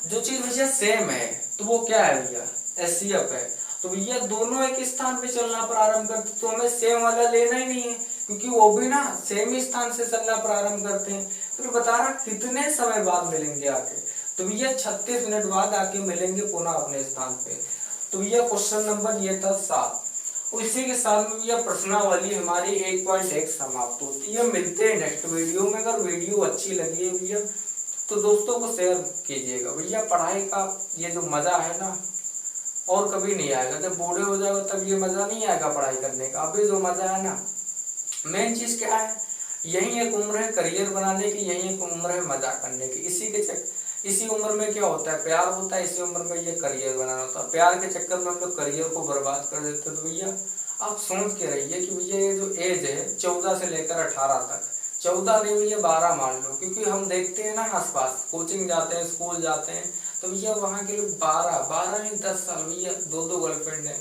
जो चीज भैया सेम है तो वो क्या है भैया, HCF है। तो भैया दोनों एक स्थान पे चलना प्रारंभ करते, तो हमें सेम वाला लेना ही नहीं है, क्योंकि वो भी ना सेम ही स्थान से चलना प्रारंभ करते हैं। फिर बता रहा कितने समय बाद मिलेंगे आके, तो भैया 36 मिनट बाद आके मिलेंगे पुनः अपने स्थान पे। तो भैया क्वेश्चन नंबर ये था 7। उसी के साथ में भैया प्रश्नावली हमारी 1.1 समाप्त होती है। मिलते हैं नेक्स्ट वीडियो में। अगर वीडियो अच्छी लगी है भैया तो दोस्तों को शेयर कीजिएगा। भैया पढ़ाई का ये जो मजा है ना और कभी नहीं आएगा। जब बूढ़े हो जाओगे तब ये मजा नहीं आएगा पढ़ाई करने का। अभी जो मजा है ना, मेन चीज क्या है, यही एक उम्र है करियर बनाने की, यही एक उम्र है मजा करने की। इसी उम्र में क्या होता है, प्यार होता है। इसी उम्र में ये करियर बनाना होता है। प्यार के चक्कर में हम लोग करियर को बर्बाद कर देते हैं। तो भैया आप सोच के रहिए कि भैया ये जो एज है 14 से लेकर 18 तक, 14 नहीं भैया 12 मान लो, क्योंकि हम देखते हैं ना आसपास, कोचिंग जाते हैं, स्कूल जाते हैं, तो भैया वहाँ के लोग 12 नहीं 10 साल भैया 2 गर्लफ्रेंड है।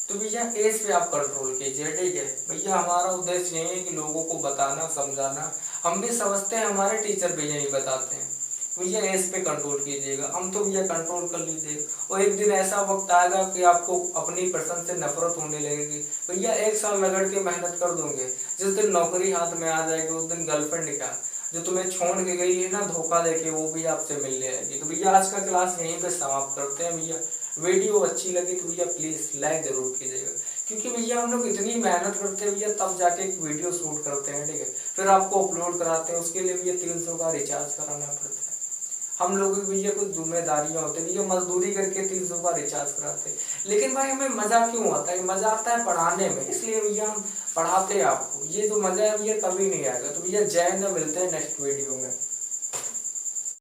तो भैया एज पे आप कंट्रोल कीजिए, ठीक है भैया। हमारा उद्देश्य यही है कि लोगों को बताना, समझाना। हम भी समझते हैं, हमारे टीचर भी यही बताते हैं। भैया एज पे कंट्रोल कीजिएगा। हम तो भैया कंट्रोल कर लीजिए, और एक दिन ऐसा वक्त आएगा कि आपको अपनी पसंद से नफरत होने लगेगी। भैया 1 साल रगड़ के मेहनत कर दोगे, जिस दिन नौकरी हाथ में आ जाएगी उस दिन गर्लफ्रेंड क्या जो तुम्हें छोड़ के गई है ना धोखा देके, वो भी आपसे मिलने आएगी। तो भैया आज का क्लास यहीं पे समाप्त करते हैं। भैया वीडियो अच्छी लगी तो भैया प्लीज लाइक जरूर कीजिएगा, क्योंकि भैया हम लोग इतनी मेहनत करते हैं भैया, तब जाके एक वीडियो शूट करते हैं, ठीक है, फिर आपको अपलोड कराते हैं। उसके लिए भैया 300 का रिचार्ज कराना पड़ता है। हम लोगों की भैया कुछ जिम्मेदारियां होती है भैया, मजदूरी करके 300 का रिचार्ज कराते हैं। लेकिन भाई हमें मजा क्यों आता है, मजा आता है पढ़ाने में, इसलिए भैया हम पढ़ाते हैं आपको। ये जो मजा है भैया कभी नहीं आएगा। तो भैया जय हिंद, मिलते हैं नेक्स्ट वीडियो में।